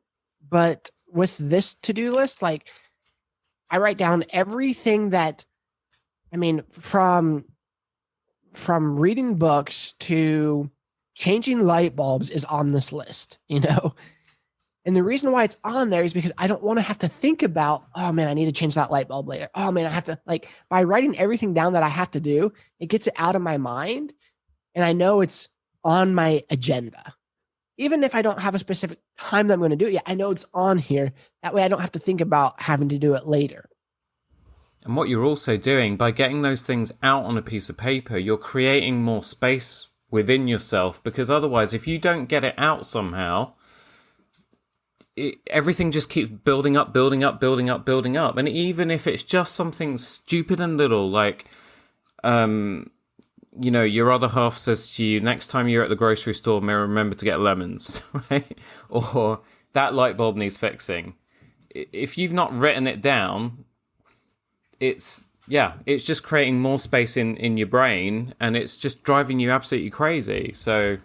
But with this to-do list, like I write down everything that, I mean, from reading books to changing light bulbs is on this list, you know? And the reason why it's on there is because I don't want to have to think about, oh man, I need to change that light bulb later. Oh man, I have to, like, by writing everything down that I have to do, it gets it out of my mind. And I know it's on my agenda. Even if I don't have a specific time that I'm going to do it yet, I know it's on here. That way I don't have to think about having to do it later. And what you're also doing by getting those things out on a piece of paper, you're creating more space within yourself, because otherwise, if you don't get it out somehow, everything just keeps building up. And even if it's just something stupid and little, like, you know, your other half says to you, next time you're at the grocery store, remember to get lemons, right? Or that light bulb needs fixing. If you've not written it down, it's just creating more space in your brain, and it's just driving you absolutely crazy. So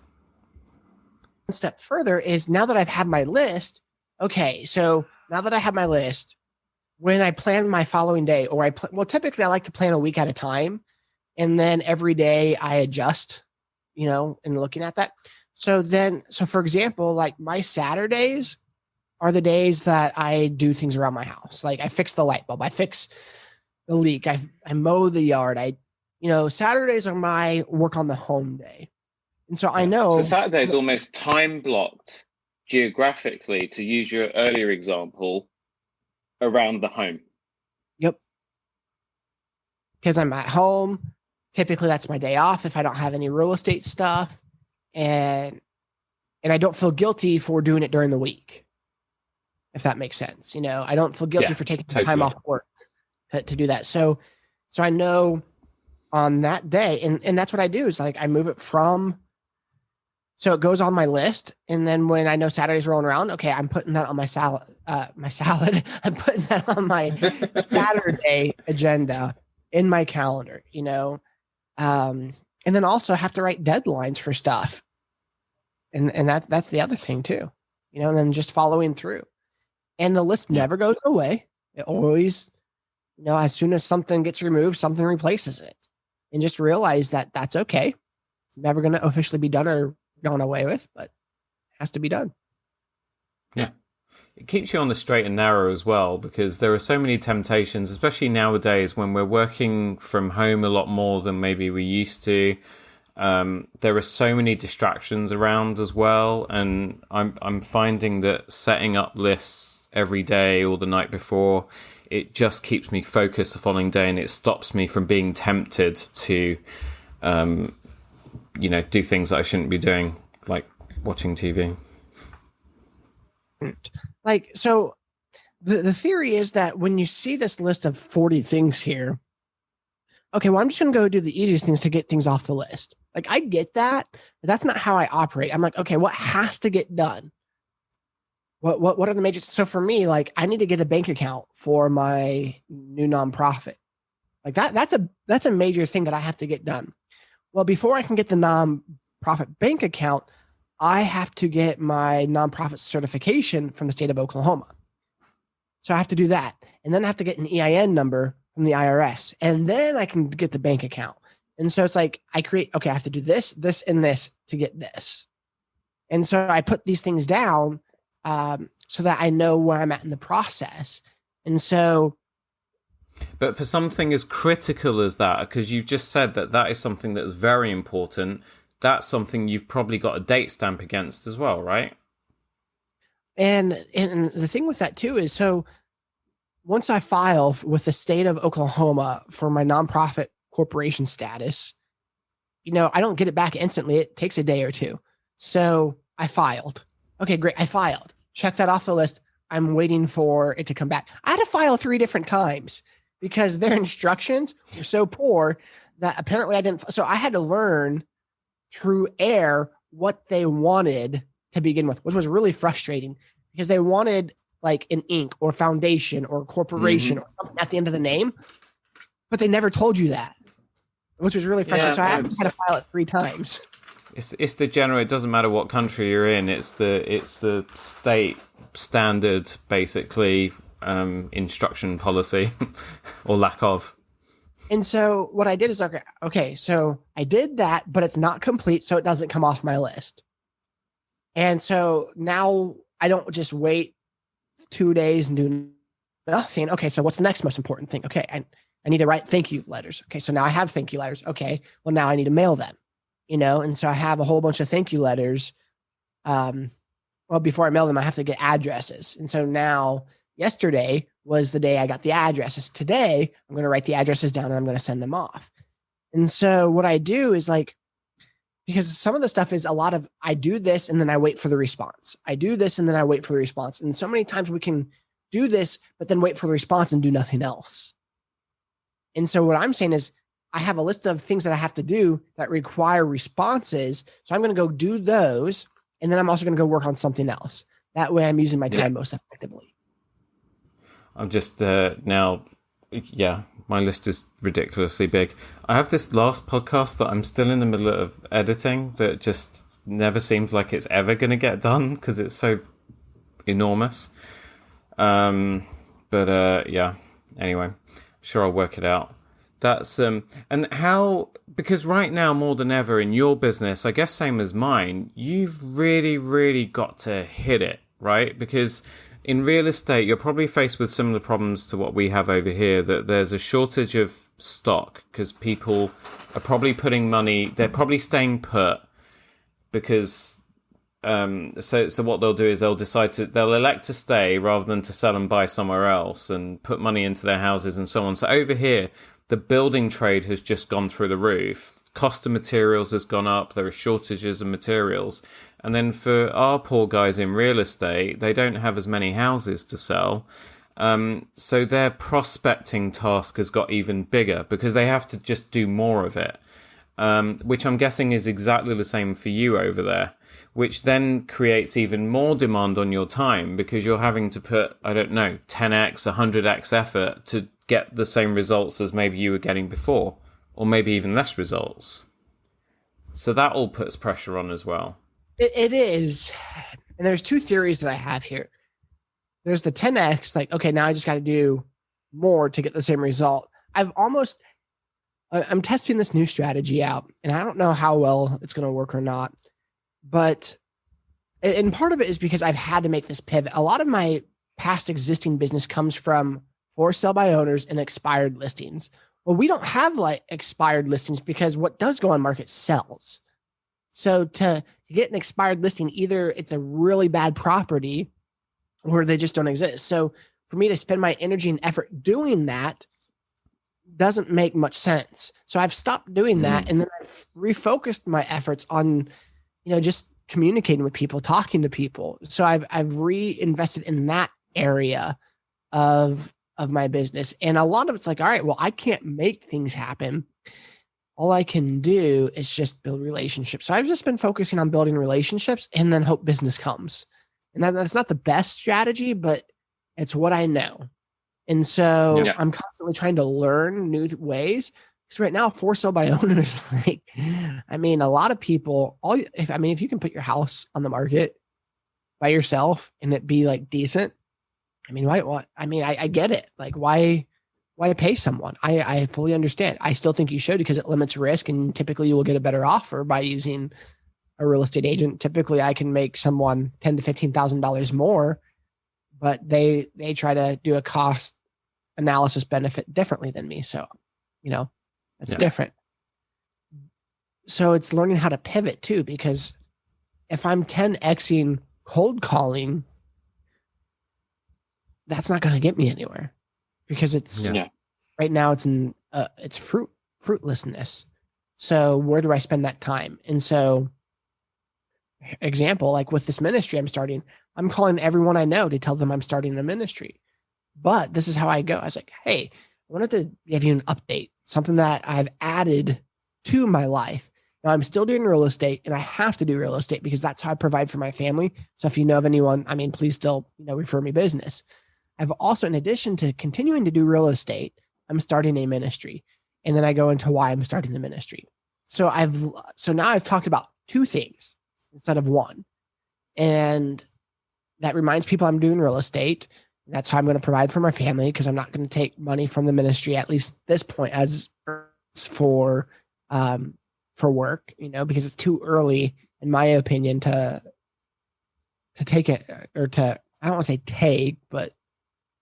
one step further is, now that I've had my list, okay, so now that I have my list, when I plan my following day, or typically I like to plan a week at a time, and then every day I adjust, you know, and looking at that. So for example, like my Saturdays are the days that I do things around my house. Like I fix the light bulb, I fix the leak, I mow the yard. Saturdays are my work on the home day. And so I know. So Saturday is almost time blocked geographically, to use your earlier example, around the home. Yep. Because I'm at home. Typically that's my day off if I don't have any real estate stuff. And I don't feel guilty for doing it during the week, if that makes sense. You know, I don't feel guilty for taking time off work to do that. So I know on that day, and that's what I do, is like I move it from, so it goes on my list. And then when I know Saturday's rolling around, okay, I'm putting that on my salad. I'm putting that on my Saturday agenda in my calendar, you know? And then also have to write deadlines for stuff. And that's the other thing too, you know, and then just following through. And the list never goes away. It always, you know, as soon as something gets removed, something replaces it. And just realize that that's okay. It's never going to officially be done or gone away with, but it has to be done. Yeah. It keeps you on the straight and narrow as well, because there are so many temptations, especially nowadays when we're working from home a lot more than maybe we used to. There are so many distractions around as well, and I'm finding that setting up lists every day or the night before, it just keeps me focused the following day, and it stops me from being tempted to do things that I shouldn't be doing, like watching TV. Like, so the theory is that when you see this list of 40 things here, okay, well, I'm just going to go do the easiest things to get things off the list. Like, I get that, but that's not how I operate. I'm like, okay, what has to get done? What are the major? So for me, like, I need to get a bank account for my new nonprofit. Like that's a major thing that I have to get done. Well, before I can get the nonprofit bank account, I have to get my nonprofit certification from the state of Oklahoma. So I have to do that. And then I have to get an EIN number from the IRS. And then I can get the bank account. And so it's like, I have to do this, this, and this to get this. And so I put these things down so that I know where I'm at in the process. And so. But for something as critical as that, because you've just said that is something that is very important, that's something you've probably got a date stamp against as well, right? And the thing with that too is, so once I file with the state of Oklahoma for my nonprofit corporation status, you know, I don't get it back instantly. It takes a day or two. So I filed. Okay, great. I filed. Check that off the list. I'm waiting for it to come back. I had to file 3 different times because their instructions were so poor that apparently I didn't. So I had to learn through air what they wanted to begin with, which was really frustrating because they wanted like an Inc. or foundation or corporation or something at the end of the name, but they never told you that. which was really frustrating. Yeah, So I had to file it 3 times. It's the general. It doesn't matter what country you're in. It's the state standard, basically, instruction policy or lack of. And so what I did is, okay, so I did that, but it's not complete, so it doesn't come off my list. And so now I don't just wait 2 days and do nothing. Okay, so what's the next most important thing? Okay, I need to write thank you letters. Okay, so now I have thank you letters. Okay, well, now I need to mail them, and so I have a whole bunch of thank you letters. Well, before I mail them, I have to get addresses. And so now yesterday was the day I got the addresses. Today, I'm going to write the addresses down and I'm going to send them off. And so what I do is because some of the stuff is a lot of, I do this and then I wait for the response. I do this and then I wait for the response. And so many times we can do this, but then wait for the response and do nothing else. And so what I'm saying is I have a list of things that I have to do that require responses. So I'm going to go do those. And then I'm also going to go work on something else. That way I'm using my time most effectively. I'm just now, my list is ridiculously big. I have this last podcast that I'm still in the middle of editing that just never seems like it's ever going to get done because it's so enormous. Anyway, sure I'll work it out. That's and how, because right now more than ever in your business, I guess same as mine, you've really, really got to hit it, right? Because in real estate, you're probably faced with similar problems to what we have over here, that there's a shortage of stock because people are probably putting money, they're probably staying put because so what they'll do is they'll elect to stay rather than to sell and buy somewhere else and put money into their houses and so on. So over here, the building trade has just gone through the roof. Cost of materials has gone up. There are shortages of materials. And then for our poor guys in real estate, they don't have as many houses to sell. So their prospecting task has got even bigger because they have to just do more of it, which I'm guessing is exactly the same for you over there, which then creates even more demand on your time because you're having to put, 10x, 100x effort to get the same results as maybe you were getting before, or maybe even less results. So that all puts pressure on as well. It is. And there's 2 theories that I have here. There's the 10x, okay, now I just got to do more to get the same result. I'm testing this new strategy out, and I don't know how well it's going to work or not. And part of it is because I've had to make this pivot. A lot of my past existing business comes from for sale by owners and expired listings. Well, we don't have expired listings because what does go on market sells. So to get an expired listing, either it's a really bad property or they just don't exist. So for me to spend my energy and effort doing that doesn't make much sense. So I've stopped doing that. And then I've refocused my efforts on, just communicating with people, talking to people. So I've reinvested in that area of my business. And a lot of it's all right, well, I can't make things happen. All I can do is just build relationships. So I've just been focusing on building relationships and then hope business comes. And that's not the best strategy, but it's what I know. And so I'm constantly trying to learn new ways. Because right now, for sale by owners, a lot of people, if you can put your house on the market by yourself and it be decent, why? I get it. Why pay someone? I fully understand. I still think you should because it limits risk and typically you will get a better offer by using a real estate agent. Typically I can make someone $10,000 to $15,000 more, but they try to do a cost analysis benefit differently than me. So, that's different. So it's learning how to pivot too, because if I'm 10xing cold calling, that's not going to get me anywhere because it's right now it's fruitlessness. So where do I spend that time? And so example, with this ministry I'm starting, I'm calling everyone I know to tell them I'm starting the ministry. But this is how I go. I was hey, I wanted to give you an update, something that I've added to my life. Now I'm still doing real estate and I have to do real estate because that's how I provide for my family. So if you know of anyone, please still, refer me business. I've also, in addition to continuing to do real estate, I'm starting a ministry. and then I go into why I'm starting the ministry. So now I've talked about two things instead of one. And that reminds people I'm doing real estate. That's how I'm going to provide for my family, because I'm not going to take money from the ministry, at least this point, as for work, because it's too early, in my opinion, to take it, or to, I don't want to say take, but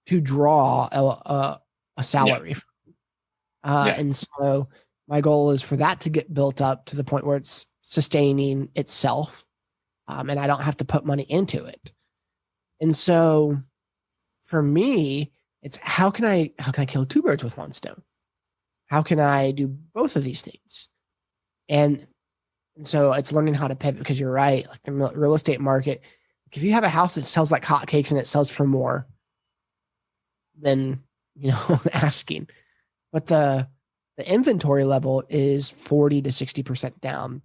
to draw a salary. Yeah. And so my goal is for that to get built up to the point where it's sustaining itself, and I don't have to put money into it. And so for me, it's how can I kill two birds with one stone? How can I do both of these things? And so it's learning how to pivot, because you're right. Like the real estate market, if you have a house that sells like hotcakes and it sells for more than, asking, but the inventory level is 40 to 60% down,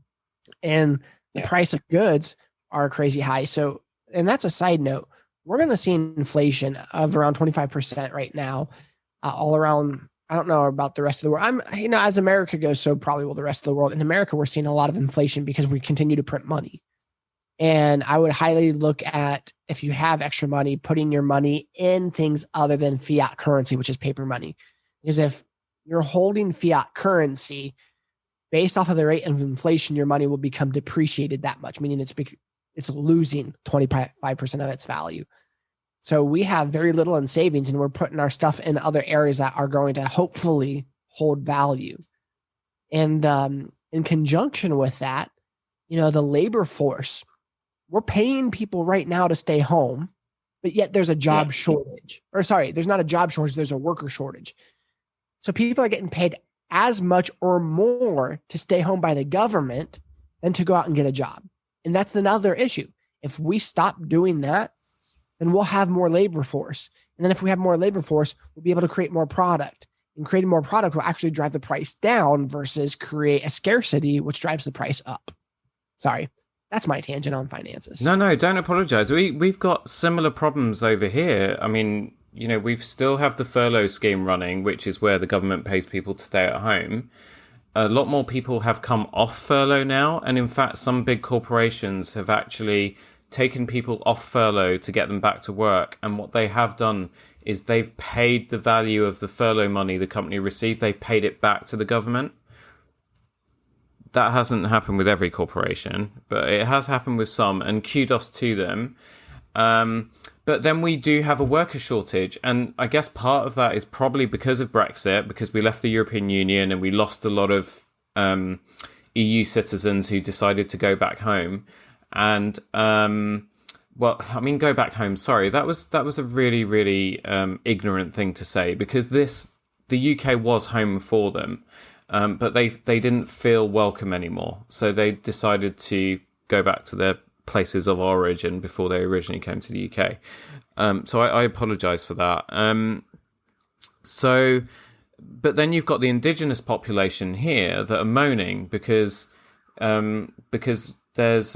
and the price of goods are crazy high. So, and that's a side note. We're going to see inflation of around 25% right now, all around. I don't know about the rest of the world. As America goes, so probably will the rest of the world. In America, we're seeing a lot of inflation because we continue to print money. And I would highly look at, if you have extra money, putting your money in things other than fiat currency, which is paper money. Because if you're holding fiat currency, based off of the rate of inflation, your money will become depreciated that much, meaning it's losing 25% of its value. So we have very little in savings, and we're putting our stuff in other areas that are going to hopefully hold value. And in conjunction with that, the labor force, we're paying people right now to stay home, but yet there's a job shortage. Or sorry, there's not a job shortage, there's a worker shortage. So people are getting paid as much or more to stay home by the government than to go out and get a job. And that's another issue. If we stop doing that, then we'll have more labor force. And then if we have more labor force, we'll be able to create more product. And creating more product will actually drive the price down versus create a scarcity, which drives the price up. Sorry, that's my tangent on finances. No, don't apologize. We've got similar problems over here. I mean, we still have the furlough scheme running, which is where the government pays people to stay at home. A lot more people have come off furlough now. And in fact, some big corporations have actually taken people off furlough to get them back to work. And what they have done is they've paid the value of the furlough money the company received. They've paid it back to the government. That hasn't happened with every corporation, but it has happened with some, and kudos to them. But then we do have a worker shortage. And I guess part of that is probably because of Brexit, because we left the European Union and we lost a lot of EU citizens who decided to go back home. And go back home. Sorry, that was a really, really ignorant thing to say, because the UK was home for them, but they didn't feel welcome anymore. So they decided to go back to their places of origin before they originally came to the UK. So I apologise for that. But then you've got the indigenous population here that are moaning because there's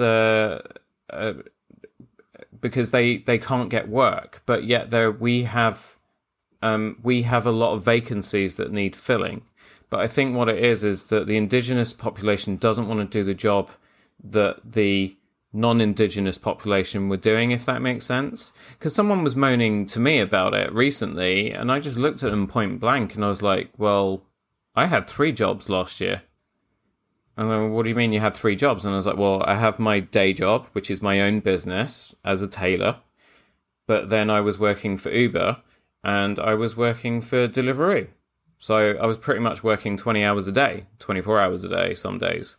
because they can't get work, but yet we have a lot of vacancies that need filling. But I think what it is that the indigenous population doesn't want to do the job that the non-indigenous population were doing, if that makes sense. Because someone was moaning to me about it recently, and I just looked at them point blank, and I was like, well, I had 3 jobs last year. And then, what do you mean you had 3 jobs? And I was like, well, I have my day job, which is my own business as a tailor. But then I was working for Uber, and I was working for Deliveroo. So I was pretty much working 20 hours a day, 24 hours a day, some days.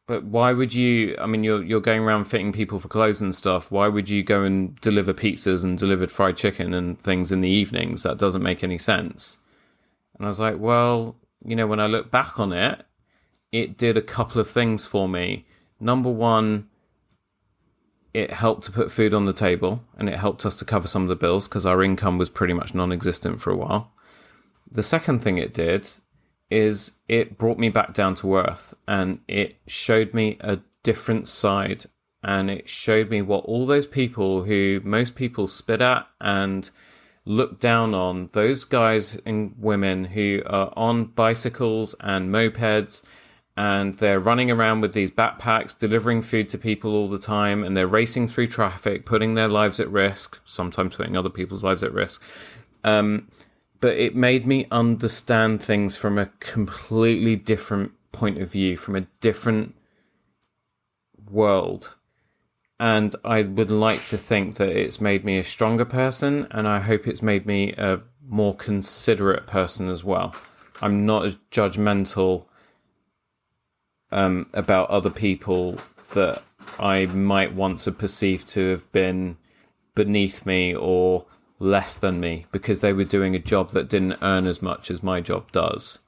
But why would you, you're going around fitting people for clothes and stuff. Why would you go and deliver pizzas and delivered fried chicken and things in the evenings? That doesn't make any sense. And I was like, well, when I look back on it, it did a couple of things for me. Number one, it helped to put food on the table, and it helped us to cover some of the bills because our income was pretty much non-existent for a while. The second thing it did is it brought me back down to earth, and it showed me a different side, and it showed me what all those people who most people spit at and look down on those guys and women who are on bicycles and mopeds, and they're running around with these backpacks, delivering food to people all the time, and they're racing through traffic, putting their lives at risk, sometimes putting other people's lives at risk. But it made me understand things from a completely different point of view, from a different world. And I would like to think that it's made me a stronger person, and I hope it's made me a more considerate person as well. I'm not as judgmental about other people that I might once have perceived to have been beneath me or less than me because they were doing a job that didn't earn as much as my job does.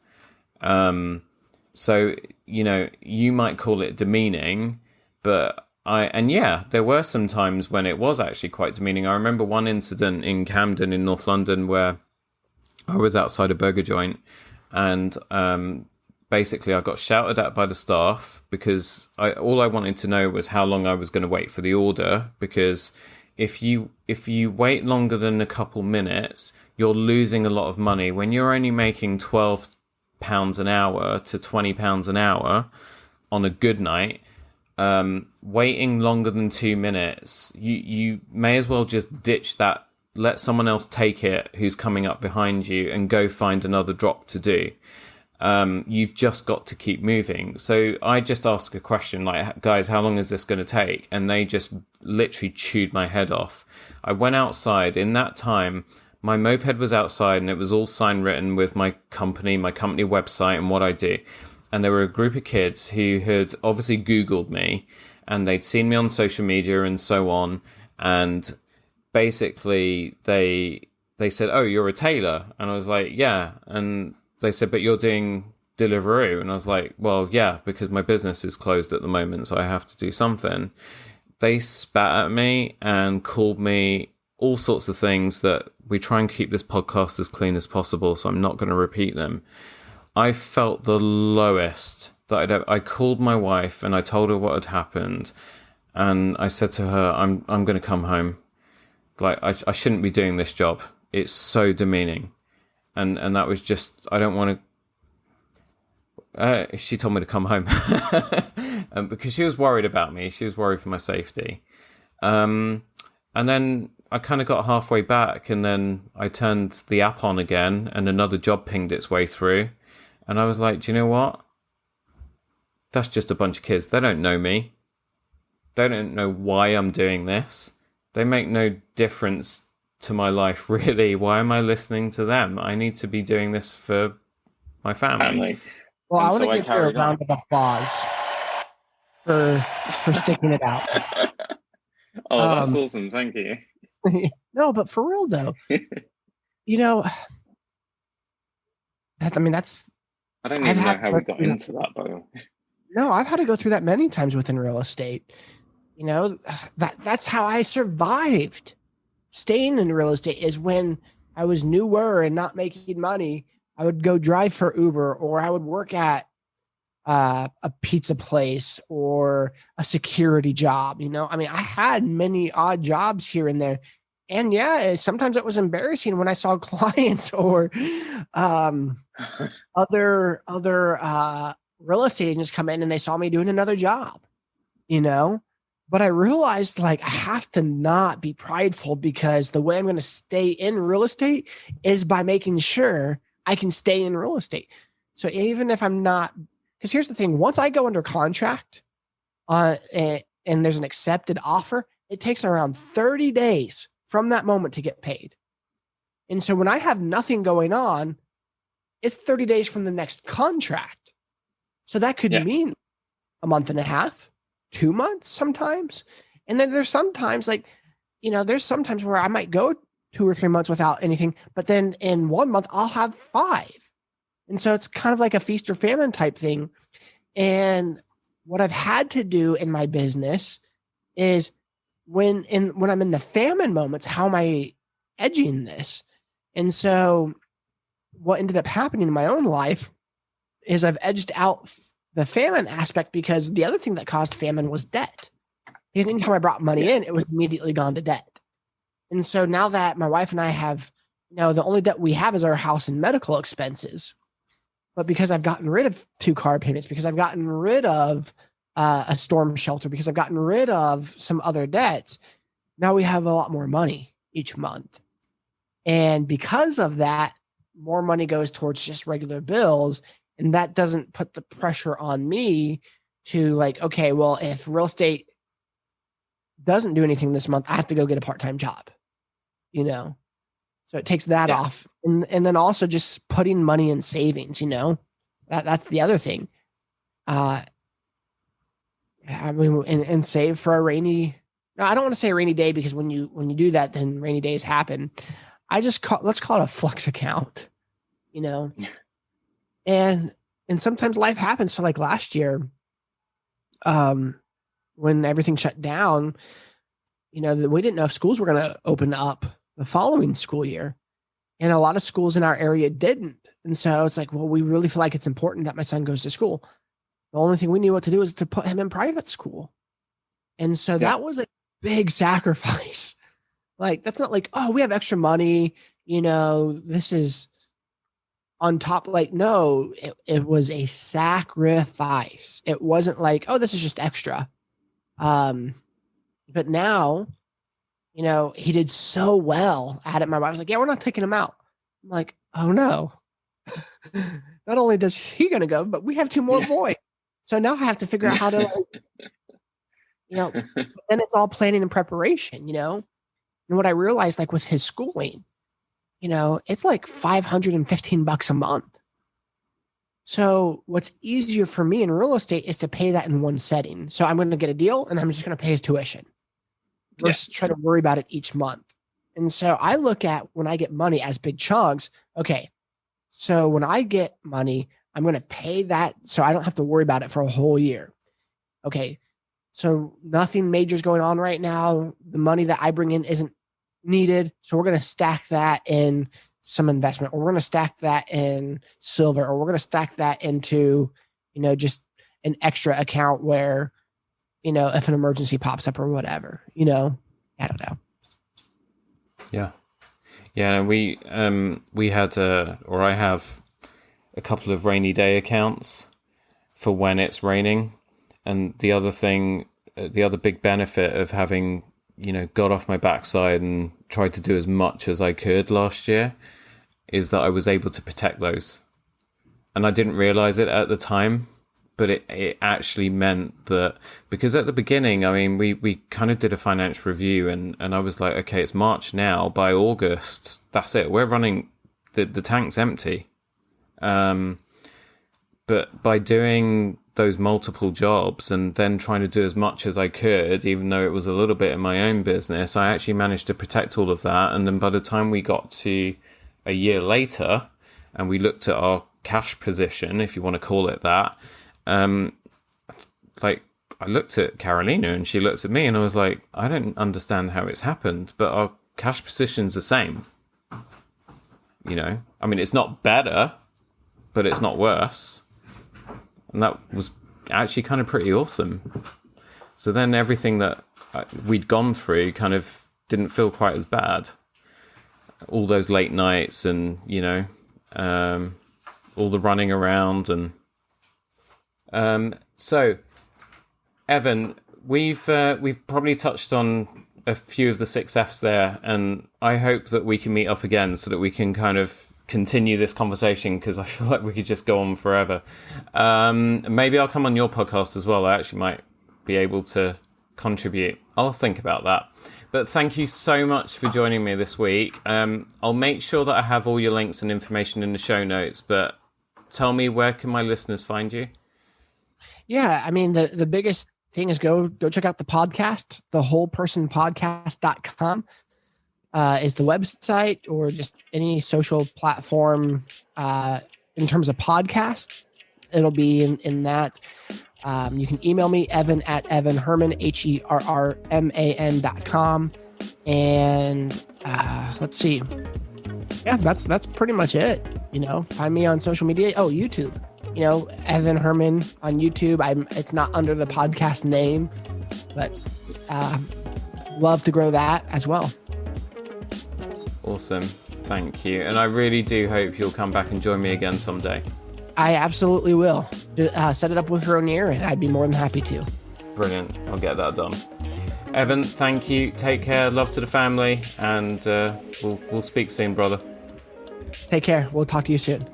So, you know, you might call it demeaning, but there were some times when it was actually quite demeaning. I remember one incident in Camden in North London where I was outside a burger joint, and basically I got shouted at by the staff because all I wanted to know was how long I was going to wait for the order, because if you wait longer than a couple minutes, you're losing a lot of money. When you're only making £12 an hour to £20 an hour on a good night, waiting longer than 2 minutes, you may as well just ditch that, let someone else take it who's coming up behind you, and go find another drop to do. You've just got to keep moving. So I just asked a question like, guys, how long is this going to take? And they just literally chewed my head off. I went outside. In that time, my moped was outside, and it was all sign written with my company website and what I do. And there were a group of kids who had obviously Googled me, and they'd seen me on social media and so on. And basically they said, "Oh, you're a tailor." And I was like, "Yeah." And they said, "But you're doing Deliveroo." And I was like, "Well, yeah, because my business is closed at the moment, so I have to do something." They spat at me and called me all sorts of things that we try and keep this podcast as clean as possible, so I'm not going to repeat them. I felt the lowest that I'd ever. I called my wife and I told her what had happened, and I said to her, I'm going to come home. Like, I shouldn't be doing this job. It's so demeaning. And that was just, I don't want to... she told me to come home because she was worried about me. She was worried for my safety. And then I kind of got halfway back, and then I turned the app on again, and another job pinged its way through. And I was like, do you know what? That's just a bunch of kids. They don't know me. They don't know why I'm doing this. They make no difference to my life, really. Why am I listening to them? I need to be doing this for my family. Well, I want to give you a round of applause for sticking it out. Oh, that's awesome. Thank you. No, but for real though, you know, that's. I don't even know how we got into that, by the way. No, I've had to go through that many times within real estate. You know, that's how I survived staying in real estate, is when I was newer and not making money. I would go drive for Uber, or I would work at a pizza place or a security job. You know, I mean, I had many odd jobs here and there. And yeah, sometimes it was embarrassing when I saw clients or other real estate agents come in and they saw me doing another job, you know. But I realized, like, I have to not be prideful, because the way I'm going to stay in real estate is by making sure I can stay in real estate. So even if I'm not, because here's the thing, once I go under contract and there's an accepted offer, it takes around 30 days from that moment to get paid. And so when I have nothing going on, it's 30 days from the next contract. So that could mean a month and a half, 2 months sometimes. And then there's sometimes, like, you know, there's sometimes where I might go 2 or 3 months without anything, but then in 1 month I'll have 5. And so it's kind of like a feast or famine type thing. And what I've had to do in my business is when I'm in the famine moments, how am I edging this? And so what ended up happening in my own life is I've edged out the famine aspect, because the other thing that caused famine was debt. Because anytime I brought money in, it was immediately gone to debt. And so now that my wife and I have the only debt we have is our house and medical expenses. But because I've gotten rid of 2 car payments, because I've gotten rid of a storm shelter, because I've gotten rid of some other debts, now we have a lot more money each month. And because of that, more money goes towards just regular bills. And that doesn't put the pressure on me to like, okay, well, if real estate doesn't do anything this month, I have to go get a part-time job, So it takes that off. And then also just putting money in savings, that's the other thing. I mean, and save for a rainy, no, I don't want to say a rainy day, because when you do that, then rainy days happen. Let's call it a flex account, and sometimes life happens. So like last year, when everything shut down, we didn't know if schools were going to open up the following school year. And a lot of schools in our area didn't. And so it's like, well, we really feel like it's important that my son goes to school. The only thing we knew what to do is to put him in private school. And so that was a big sacrifice. Like, that's not like, oh, we have extra money, this is on top. Like, no, it was a sacrifice. It wasn't like, oh, this is just extra. But now, he did so well at it. My wife was like, yeah, we're not taking him out. I'm like, oh no. Not only does he going to go, but we have 2 more boys. So now I have to figure out how to, then it's all planning and preparation, And what I realized, like with his schooling, it's like $515 a month. So what's easier for me in real estate is to pay that in one setting. So I'm going to get a deal and I'm just going to pay his tuition versus try to worry about it each month. And so I look at when I get money as big chunks. Okay. So when I get money, I'm going to pay that so I don't have to worry about it for a whole year. Okay. So nothing major is going on right now. The money that I bring in isn't needed. So we're going to stack that in some investment, or we're going to stack that in silver, or we're going to stack that into, just an extra account where, if an emergency pops up or whatever, I don't know. Yeah. Yeah. And we had, or I have a couple of rainy day accounts for when it's raining. And the other big benefit of having, got off my backside and tried to do as much as I could last year is that I was able to protect those. And I didn't realize it at the time, but it actually meant that, because at the beginning, I mean, we kind of did a financial review and I was like, okay, it's March now. By August, that's it. We're running, the tank's empty. But by doing those multiple jobs and then trying to do as much as I could, even though it was a little bit in my own business, I actually managed to protect all of that. And then by the time we got to a year later and we looked at our cash position, if you want to call it that, like I looked at Carolina and she looked at me and I was like, I don't understand how it's happened, but our cash position's the same. I mean, it's not better, but it's not worse. And that was actually kind of pretty awesome. So then everything that we'd gone through kind of didn't feel quite as bad. All those late nights and, all the running around. And so, Evan, we've probably touched on a few of the 6 Fs there. And I hope that we can meet up again so that we can kind of continue this conversation, because I feel like we could just go on forever. Maybe I'll come on your podcast as well. I actually might be able to contribute. I'll think about that. But thank you so much for joining me this week. I'll make sure that I have all your links and information in the show notes, but tell me, where can my listeners find you? Yeah, I mean, the biggest thing is go check out the podcast, thewholepersonpodcast.com. Is the website, or just any social platform in terms of podcast. It'll be in that. You can email me, Evan at evanherman, HERRMAN.com. And let's see. Yeah, that's pretty much it. Find me on social media. Oh, YouTube. Evan Herrman on YouTube. It's not under the podcast name, but love to grow that as well. Awesome. Thank you. And I really do hope you'll come back and join me again someday. I absolutely will. Set it up with Ronier, and I'd be more than happy to. Brilliant. I'll get that done. Evan, thank you. Take care. Love to the family. And we'll speak soon, brother. Take care. We'll talk to you soon.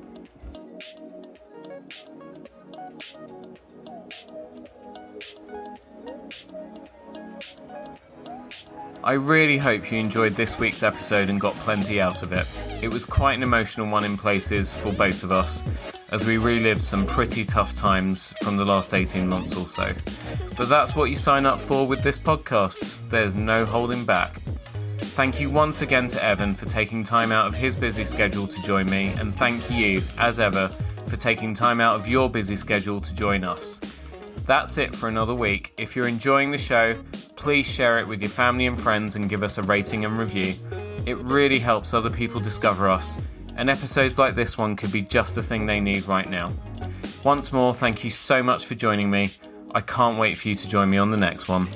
I really hope you enjoyed this week's episode and got plenty out of it. It was quite an emotional one in places for both of us, as we relived some pretty tough times from the last 18 months or so. But that's what you sign up for with this podcast. There's no holding back. Thank you once again to Evan for taking time out of his busy schedule to join me, and thank you, as ever, for taking time out of your busy schedule to join us. That's it for another week. If you're enjoying the show, please share it with your family and friends and give us a rating and review. It really helps other people discover us, and episodes like this one could be just the thing they need right now. Once more, thank you so much for joining me. I can't wait for you to join me on the next one.